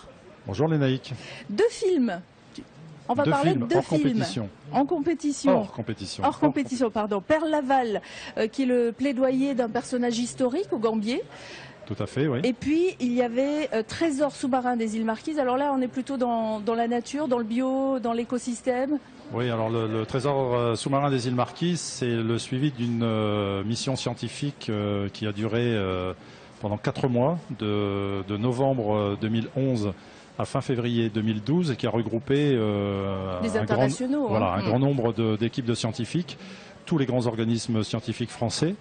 Bonjour Lénaïque. Deux films. On va parler de deux films en compétition. Hors compétition. Hors compétition, pardon. Perle Laval, qui est le plaidoyer d'un personnage historique au Gambier. Tout à fait, oui. Et puis, il y avait Trésor sous-marin des îles Marquises. Alors là, on est plutôt dans la nature, dans le bio, dans l'écosystème. Oui, alors le Trésor sous-marin des îles Marquises, c'est le suivi d'une mission scientifique qui a duré pendant 4 mois, de novembre 2011 à fin février 2012 et qui a regroupé un grand nombre d'équipes de scientifiques, tous les grands organismes scientifiques français,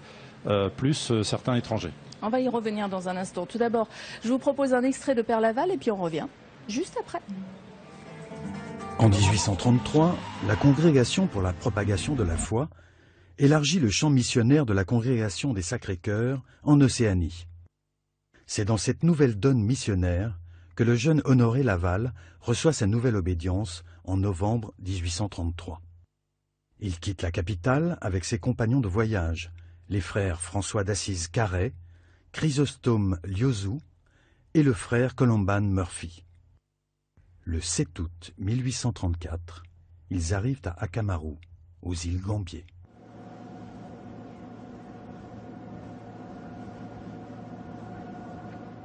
plus certains étrangers. On va y revenir dans un instant. Tout d'abord, je vous propose un extrait de Perle Laval et puis on revient juste après. En 1833, la Congrégation pour la propagation de la foi élargit le champ missionnaire de la Congrégation des Sacrés-Cœurs en Océanie. C'est dans cette nouvelle donne missionnaire que le jeune Honoré Laval reçoit sa nouvelle obédience en novembre 1833. Il quitte la capitale avec ses compagnons de voyage, les frères François d'Assise Carré, Chrysostome Liozou et le frère Columban Murphy. Le 7 août 1834, ils arrivent à Akamaru, aux îles Gambier.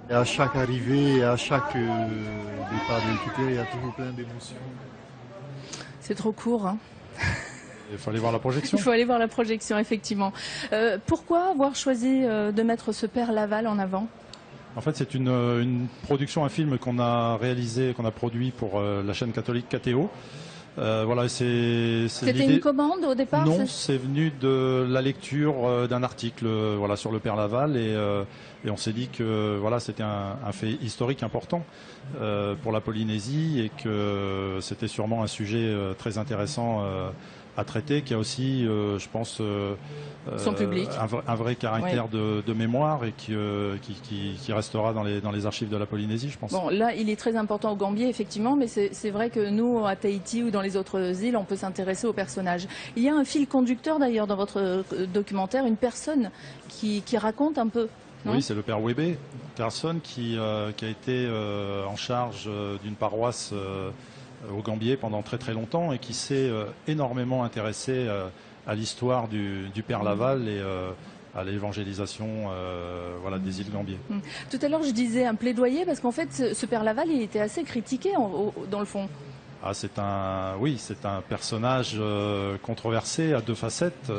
Et à chaque arrivée, à chaque départ de l'équité, il y a toujours plein d'émotions. C'est trop court, hein. Il faut aller voir la projection. Il faut aller voir la projection, effectivement. Pourquoi avoir choisi de mettre ce père Laval en avant? En fait, c'est une production, un film qu'on a réalisé, qu'on a produit pour la chaîne catholique KTO. Voilà, C'était une commande au départ? Non, c'est venu de la lecture d'un article voilà, sur le père Laval et on s'est dit que voilà, c'était un fait historique important pour la Polynésie et que c'était sûrement un sujet très intéressant à traiter, qui a aussi, je pense, son public. Un vrai caractère de mémoire et qui restera dans les archives de la Polynésie, je pense. Bon, là, il est très important au Gambier, effectivement, mais c'est vrai que nous, à Tahiti ou dans les autres îles, on peut s'intéresser aux personnages. Il y a un fil conducteur, d'ailleurs, dans votre documentaire, une personne qui raconte un peu. Oui, c'est le père Webe Carson qui a été en charge d'une paroisse au Gambier pendant très très longtemps et qui s'est énormément intéressé à l'histoire du père Laval et à l'évangélisation voilà, des îles Gambier. Tout à l'heure, je disais un plaidoyer parce qu'en fait, ce père Laval, il était assez critiqué dans le fond. Ah, c'est un personnage controversé à deux facettes.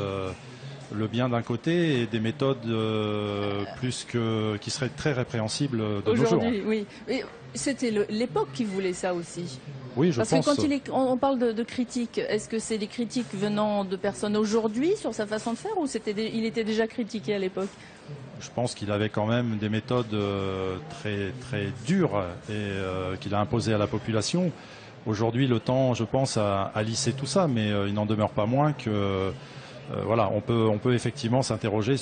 Le bien d'un côté et des méthodes qui seraient très répréhensibles de nos jours. Aujourd'hui, oui. C'était l'époque qui voulait ça aussi. Oui, je pense. Parce que quand on parle de critiques, est-ce que c'est des critiques venant de personnes aujourd'hui sur sa façon de faire ou il était déjà critiqué à l'époque? Je pense qu'il avait quand même des méthodes très, très dures et qu'il a imposées à la population. Aujourd'hui, le temps, je pense, a lissé tout ça, mais il n'en demeure pas moins que voilà, on peut effectivement s'interroger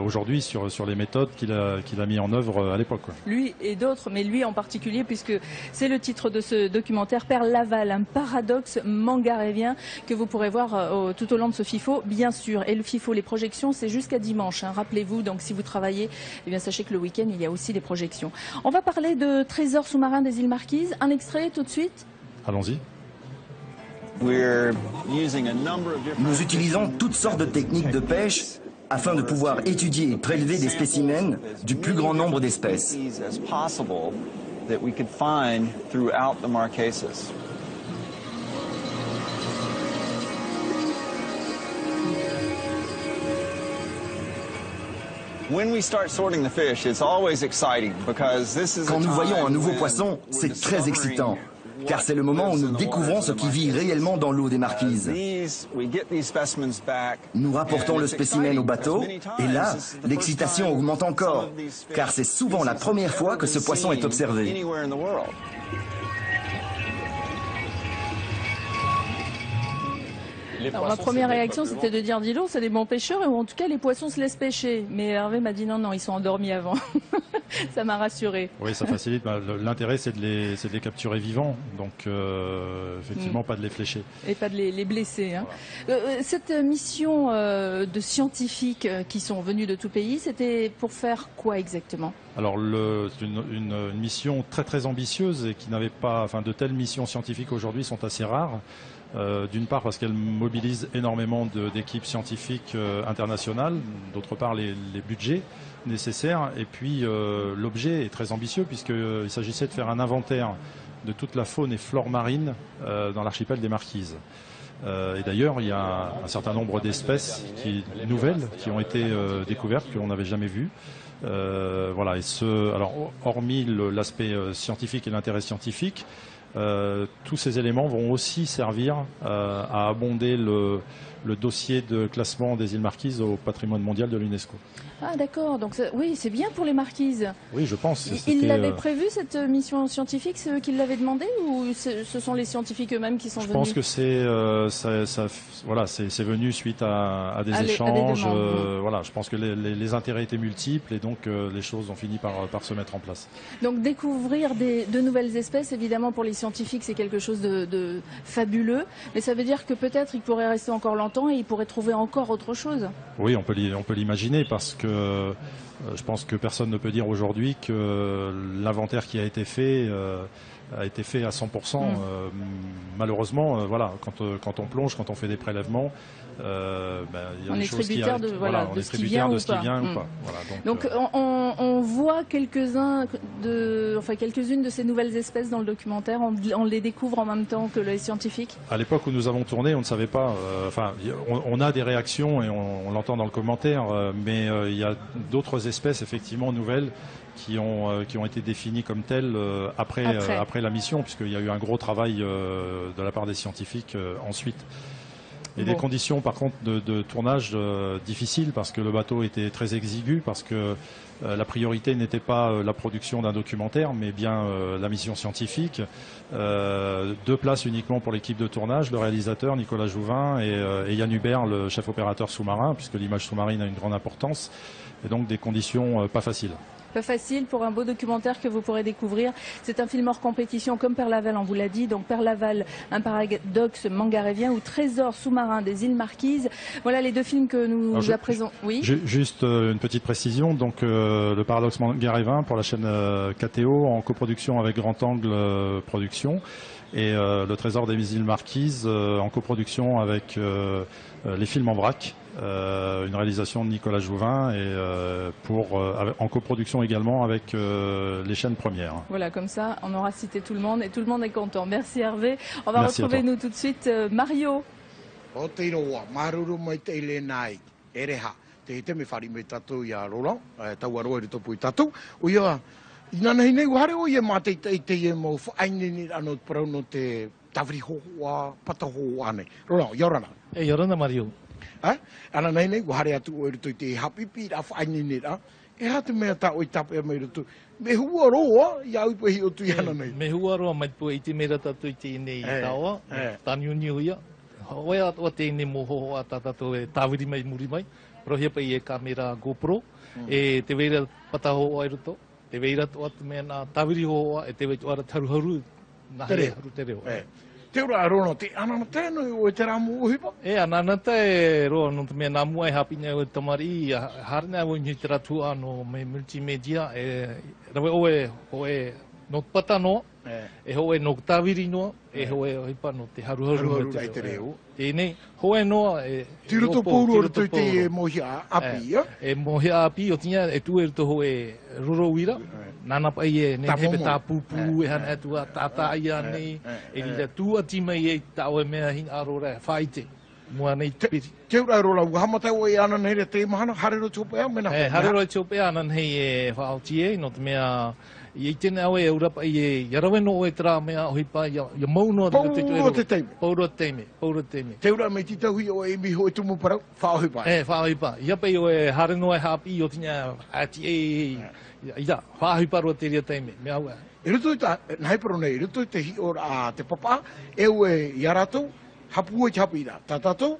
aujourd'hui sur les méthodes qu'il a mis en œuvre à l'époque. Lui et d'autres, mais lui en particulier, puisque c'est le titre de ce documentaire, Père Laval, un paradoxe mangarévien que vous pourrez voir tout au long de ce FIFO, bien sûr. Et le FIFO, les projections, c'est jusqu'à dimanche. Hein, rappelez-vous, donc si vous travaillez, eh bien sachez que le week-end, il y a aussi des projections. On va parler de trésors sous-marins des îles Marquises. Un extrait tout de suite. Allons-y. Nous utilisons toutes sortes de techniques de pêche afin de pouvoir étudier et prélever des spécimens du plus grand nombre d'espèces. Quand nous voyons un nouveau poisson, c'est très excitant. Car c'est le moment où nous découvrons ce qui vit réellement dans l'eau des Marquises. Nous rapportons le spécimen au bateau, et là, l'excitation augmente encore, car c'est souvent la première fois que ce poisson est observé. Alors, ma première réaction, c'était de dire, dis donc, c'est des bons pêcheurs, ou en tout cas, les poissons se laissent pêcher. Mais Hervé m'a dit, non, ils sont endormis avant. Ça m'a rassuré. Oui, ça facilite. L'intérêt, c'est de les capturer vivants. Donc, effectivement, pas de les flécher. Et pas de les blesser. Hein. Voilà. Cette mission de scientifiques qui sont venus de tout pays, c'était pour faire quoi exactement? Alors, c'est une mission très, très ambitieuse et qui n'avait pas... Enfin, de telles missions scientifiques aujourd'hui sont assez rares. D'une part parce qu'elle mobilise énormément d'équipes scientifiques internationales, d'autre part les budgets nécessaires, et puis l'objet est très ambitieux puisqu'il s'agissait de faire un inventaire de toute la faune et flore marine dans l'archipel des Marquises. Et d'ailleurs, il y a un certain nombre d'espèces nouvelles qui ont été découvertes, que l'on n'avait jamais vues. Voilà, alors, hormis l'aspect scientifique et l'intérêt scientifique, tous ces éléments vont aussi servir à abonder le le dossier de classement des îles Marquises au patrimoine mondial de l'UNESCO. Ah d'accord, donc oui, c'est bien pour les Marquises. Oui, je pense. Ils l'avaient prévu, cette mission scientifique, c'est eux qui l'avaient demandé, ou ce sont les scientifiques eux-mêmes qui sont venus? Je pense que c'est venu suite à des échanges. Voilà, je pense que les intérêts étaient multiples et donc les choses ont fini par se mettre en place. Donc découvrir de nouvelles espèces, évidemment pour les scientifiques c'est quelque chose de fabuleux, mais ça veut dire que peut-être ils pourraient rester encore longtemps et ils pourraient trouver encore autre chose. Oui, on peut l'imaginer parce que je pense que personne ne peut dire aujourd'hui que l'inventaire qui a été fait à 100%. Malheureusement, voilà, quand on plonge, quand on fait des prélèvements, il y a des choses qui arrivent. On est tributaire de ce qui vient ou pas. Voilà, donc on voit quelques-unes de ces nouvelles espèces dans le documentaire. On les découvre en même temps que les scientifiques. À l'époque où nous avons tourné, on ne savait pas. On a des réactions et on l'entend dans le commentaire, mais il y a d'autres espèces effectivement nouvelles qui ont été définies comme telles après la mission, puisqu'il y a eu un gros travail de la part des scientifiques ensuite. Et des conditions par contre de tournage difficiles, parce que le bateau était très exigu, parce que la priorité n'était pas la production d'un documentaire, mais bien la mission scientifique. 2 places uniquement pour l'équipe de tournage, le réalisateur Nicolas Jouvin et Yann Hubert, le chef opérateur sous-marin, puisque l'image sous-marine a une grande importance, et donc des conditions pas faciles. Pas facile pour un beau documentaire que vous pourrez découvrir. C'est un film hors compétition comme Père Laval, on vous l'a dit. Donc Père Laval, un paradoxe mangarévien ou Trésor sous-marin des îles Marquises. Voilà les 2 films que nous à présent. Oui. Juste une petite précision. Donc le paradoxe mangarévien pour la chaîne KTO en coproduction avec Grand Angle Productions. Et le Trésor des îles Marquises en coproduction avec les films en vrac. Une réalisation de Nicolas Jouvin et en coproduction également avec les chaînes premières. Voilà, comme ça on aura cité tout le monde et tout le monde est content. Merci Hervé. On va retrouver nous tout de suite Mario. Mario. Ana nei nei wahare atu o ruto te hapipi ra whaini ni ra e hatu mea ta o tape mai ruto me hua roa ia upo hi o tu ana nei me hua roa mai po i te mera tatu i te nei tawa tani uni ia hoia o te nei mo ho a tatato e tawiri mai muri mai rohia pa i e kamera GoPro e te veira pataho ai ruto te veira to atu mea na tawiri ho e te vei ora taruharu na he haru te reo te ura rono te anana tēnu o te ramu o hipa? Anana te rono te mea namua e hapina o tamari harina o nhi te ratua no me multimedia rawe oe no pata no hoe no tawiri no hoe hipa no te haruharu te reo tēnei hoe noa tiruto pouru o ruto te mohia api mohia api o tia tu ruto hoe rorowira nana pa ie ne hepe tā pupu e hana atua tata ia nei rira tua tima i ta o mea hin arora whaite mua nei piri te ura rola uhamata o e ana nei re te mahana harero tōpea mena harero tōpea ana nei e whaotie no te mea i tēnei au e urapa i e yaraweno o e tra mea o hipa ia maunoa Pauro teime te ura me tita hui o e miho e tumu parau whaohipa whaohipa ia pai o e hareno e hapi o tina ati ia whaohipa roa te ria teime mea au e ruto i ta naiparo nei ruto i te hi o te papa e o e iarato hapu o te hapi ira tatato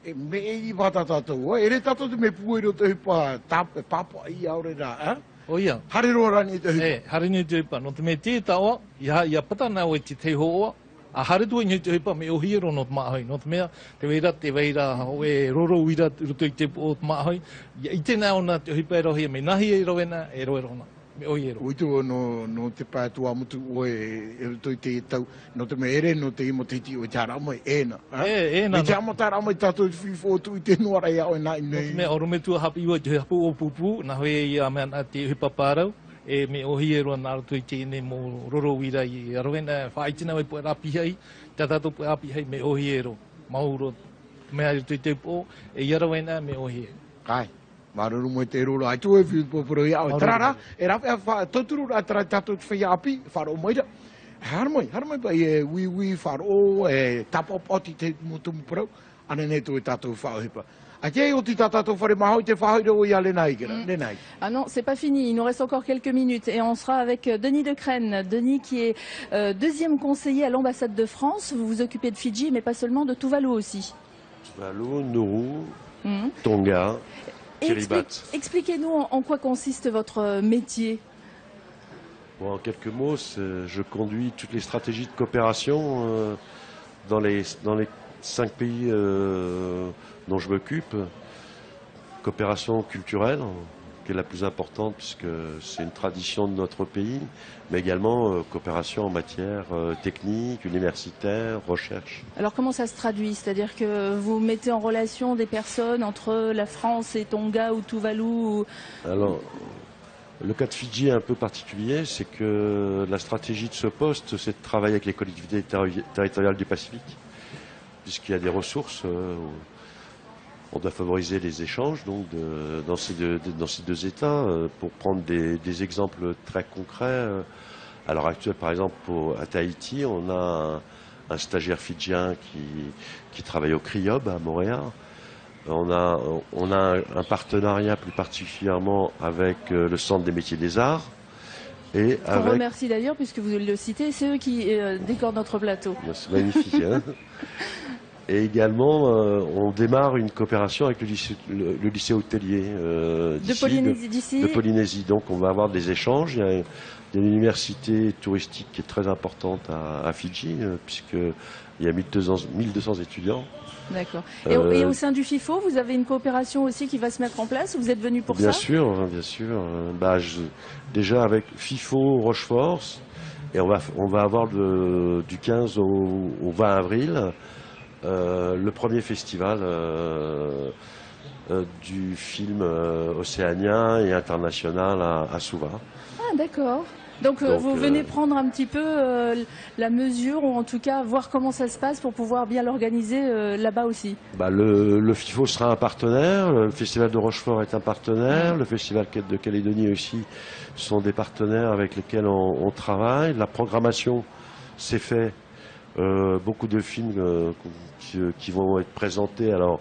me e i wata tatou e re tatou te me puero te hipa tape papa i aure ra O ia. Harero rani te hipa. Harero te hipa. No te me tētawa, ia patana o te te hoa, a haretua i te hipa me o hiero no te maahoi. No te mea, te weira o e roro uira ruto i te o te maahoi. I tēnā ona te hipa e rohia me nahi e rowena e roe rona. Me o hiero. Uitua no te pātua mutu o e ruto i te tau, no te me ere no te imo te iti o te haramai, ena. Me te amo taramai tātou te whiwhotu i te nuara ia o e nai nei. Me oro me tua hapi ua te hapu o pupu, na hoi ia mea na te hipa pārau, e me o hiero na rato i tēne mo roro wira i arowena whaitina wai pua rapi hei, te tato pua rapi hei me o hiero. Mauro, mea i te po, e arowena me o hiero. Kai. Maruru mo te rolo ai tu e pupuro ia o trara e rape toturu ra tra tatu te api faro moira harmoi pa e wi faro e tapo poti te mutu pro Ah non, c'est pas fini. Il nous reste encore quelques minutes et on sera avec Denis Decrène. Denis qui est deuxième conseiller à l'ambassade de France. Vous vous occupez de Fidji, mais pas seulement, de Tuvalu aussi. Tuvalu, Nauru, Tonga, Kiribati. Expliquez-nous en quoi consiste votre métier. Bon, en quelques mots, je conduis toutes les stratégies de coopération dans les 5 pays dont je m'occupe. Coopération culturelle, qui est la plus importante puisque c'est une tradition de notre pays, mais également coopération en matière technique, universitaire, recherche. Alors comment ça se traduit? C'est-à-dire que vous mettez en relation des personnes entre la France et Tonga ou Tuvalu Alors, le cas de Fidji est un peu particulier, c'est que la stratégie de ce poste, c'est de travailler avec les collectivités territoriales du Pacifique, puisqu'il y a des ressources. On doit favoriser les échanges donc, dans ces deux États. Pour prendre des exemples très concrets, à l'heure actuelle, par exemple, à Tahiti, on a un stagiaire fidjien qui travaille au CRIOB à Montréal. On a un partenariat plus particulièrement avec le Centre des métiers des arts. Et on remercie d'ailleurs, puisque vous le citez, c'est eux qui décorent notre plateau. C'est magnifique. Hein. Et également, on démarre une coopération avec le lycée hôtelier de Polynésie. Donc on va avoir des échanges. Il y a une université touristique qui est très importante à Fidji, puisqu'il y a 1200 étudiants. D'accord. Et au sein du FIFO, vous avez une coopération aussi qui va se mettre en place? Vous êtes venu pour ça? Bien sûr, bien sûr. Déjà avec FIFO Rochefort, et on va avoir du 15 au 20 avril le premier festival du film océanien et international à Suva. Ah d'accord. Donc vous venez prendre un petit peu la mesure, ou en tout cas voir comment ça se passe pour pouvoir bien l'organiser là-bas aussi. Le FIFO sera un partenaire, le Festival de Rochefort est un partenaire, le Festival de Calédonie aussi sont des partenaires avec lesquels on travaille. La programmation s'est fait, beaucoup de films qui vont être présentés, alors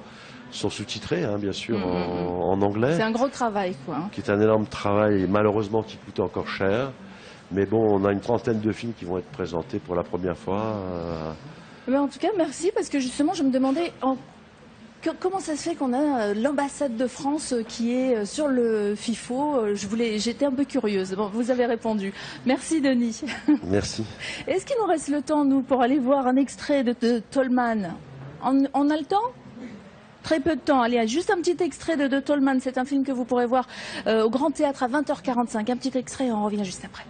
sont sous-titrés, hein, bien sûr, en anglais. C'est un gros travail, quoi. Hein. Qui est un énorme travail, et malheureusement qui coûte encore cher. Mais bon, on a une trentaine de films qui vont être présentés pour la première fois. Mais en tout cas, merci, parce que justement, je me demandais comment ça se fait qu'on a l'ambassade de France qui est sur le FIFO. J'étais un peu curieuse. Bon, vous avez répondu. Merci, Denis. Merci. Est-ce qu'il nous reste le temps, nous, pour aller voir un extrait de Tolman? On a le temps? Très peu de temps. Allez, juste un petit extrait de Tolman. C'est un film que vous pourrez voir au Grand Théâtre à 20h45. Un petit extrait et on revient juste après.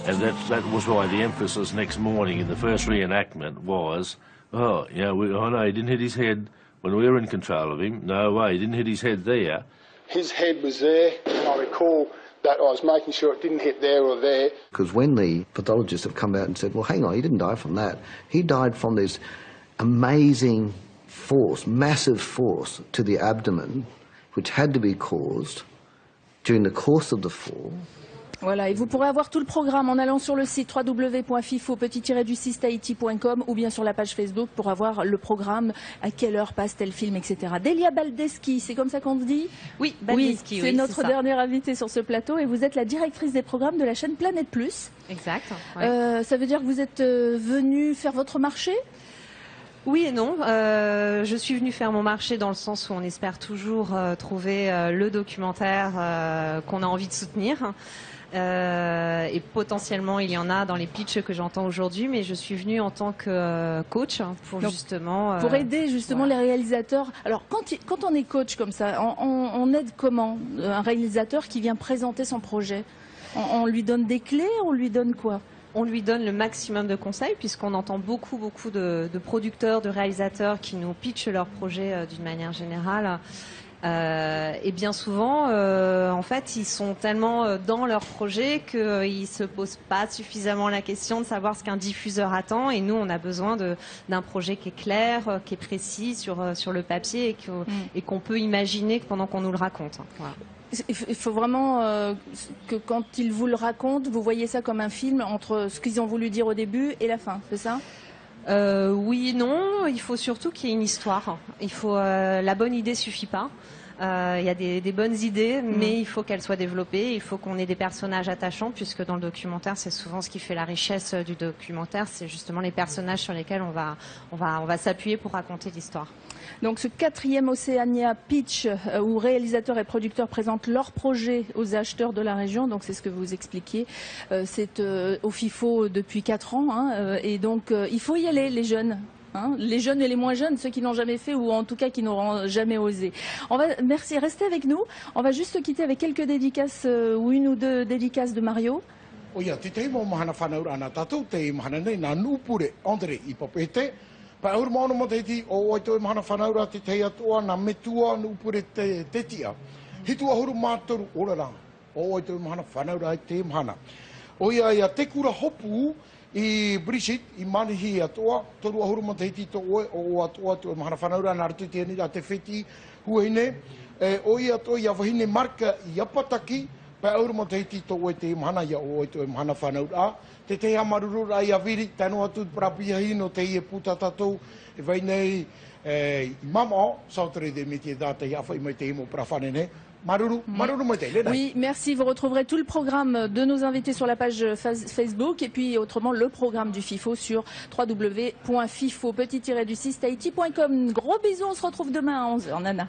And that was why the emphasis next morning in the first reenactment was, oh no, he didn't hit his head when we were in control of him. No way, he didn't hit his head there. His head was there, and I recall that I was making sure it didn't hit there or there. Because when the pathologists have come out and said, well, hang on, he didn't die from that. He died from this amazing force, massive force to the abdomen, which had to be caused during the course of the fall. Voilà, et vous pourrez avoir tout le programme en allant sur le site www.fifo-tahiti.com ou bien sur la page Facebook pour avoir le programme, à quelle heure passe tel film, etc. Delia Baldeschi, c'est comme ça qu'on se dit? Oui, Baldeschi, c'est notre dernière invitée sur ce plateau et vous êtes la directrice des programmes de la chaîne Planète Plus. Exact. Ouais. Ça veut dire que vous êtes venue faire votre marché? Oui et non. Je suis venue faire mon marché dans le sens où on espère toujours trouver le documentaire qu'on a envie de soutenir. Et potentiellement il y en a dans les pitchs que j'entends aujourd'hui, mais je suis venue en tant que coach pour justement pour aider justement les réalisateurs. Alors quand on est coach comme ça, on aide comment un réalisateur qui vient présenter son projet? On lui donne des clés, on lui donne quoi? On lui donne le maximum de conseils, puisqu'on entend beaucoup de producteurs, de réalisateurs qui nous pitchent leurs projets d'une manière générale. Et bien souvent, en fait, ils sont tellement dans leur projet qu'ils ne se posent pas suffisamment la question de savoir ce qu'un diffuseur attend. Et nous, on a besoin d'un projet qui est clair, qui est précis sur le papier et qu'on peut imaginer pendant qu'on nous le raconte. Voilà. Il faut vraiment que quand ils vous le racontent, vous voyez ça comme un film entre ce qu'ils ont voulu dire au début et la fin, c'est ça? Oui et non, il faut surtout qu'il y ait une histoire. Il faut, la bonne idée suffit pas. Il y a des bonnes idées, mais il faut qu'elles soient développées. Il faut qu'on ait des personnages attachants, puisque dans le documentaire, c'est souvent ce qui fait la richesse du documentaire, c'est justement les personnages sur lesquels on va s'appuyer pour raconter l'histoire. Donc ce 4e Océania Pitch, où réalisateurs et producteurs présentent leurs projets aux acheteurs de la région, donc c'est ce que vous expliquiez, c'est au FIFO depuis 4 ans, hein, et donc il faut y aller, les jeunes. Hein, les jeunes et les moins jeunes, ceux qui n'ont jamais fait ou en tout cas qui n'auront jamais osé. Merci, restez avec nous. On va juste quitter avec quelques dédicaces ou 1 ou 2 dédicaces de Mario. Oia, te te mo mahana whanau ana tatou, te mahana nei nā nūpure, Andre i papete. Pa aur maono mo te iti, o oito e mahana whanau ra te te atua, nā metua nūpure te tia. Hitu ahuru mātoru orara, o oito e mahana whanau ra te mahana. Oia, ia te kura hopu, I Brigitte, I manihi atua, toru ahuru mo te hiti to oe, o atua tu e mahana whanaura nā ratu tēnei a te whiti huene. Oi atua ia wahine marka I apataki, pa ahuru mo te hiti to oe te mahana ia o tu e mahana whanaura. Te te amaruru rai a viri, tano atu prapia hino te ie puta tatou, e vai nei I mama o, sautere de me te data I awhai mai te imo prafane. Oui, merci. Vous retrouverez tout le programme de nos invités sur la page Facebook et puis autrement le programme du FIFO sur www.fifo-tahiti.com. Gros bisous, on se retrouve demain à 11h. Nana.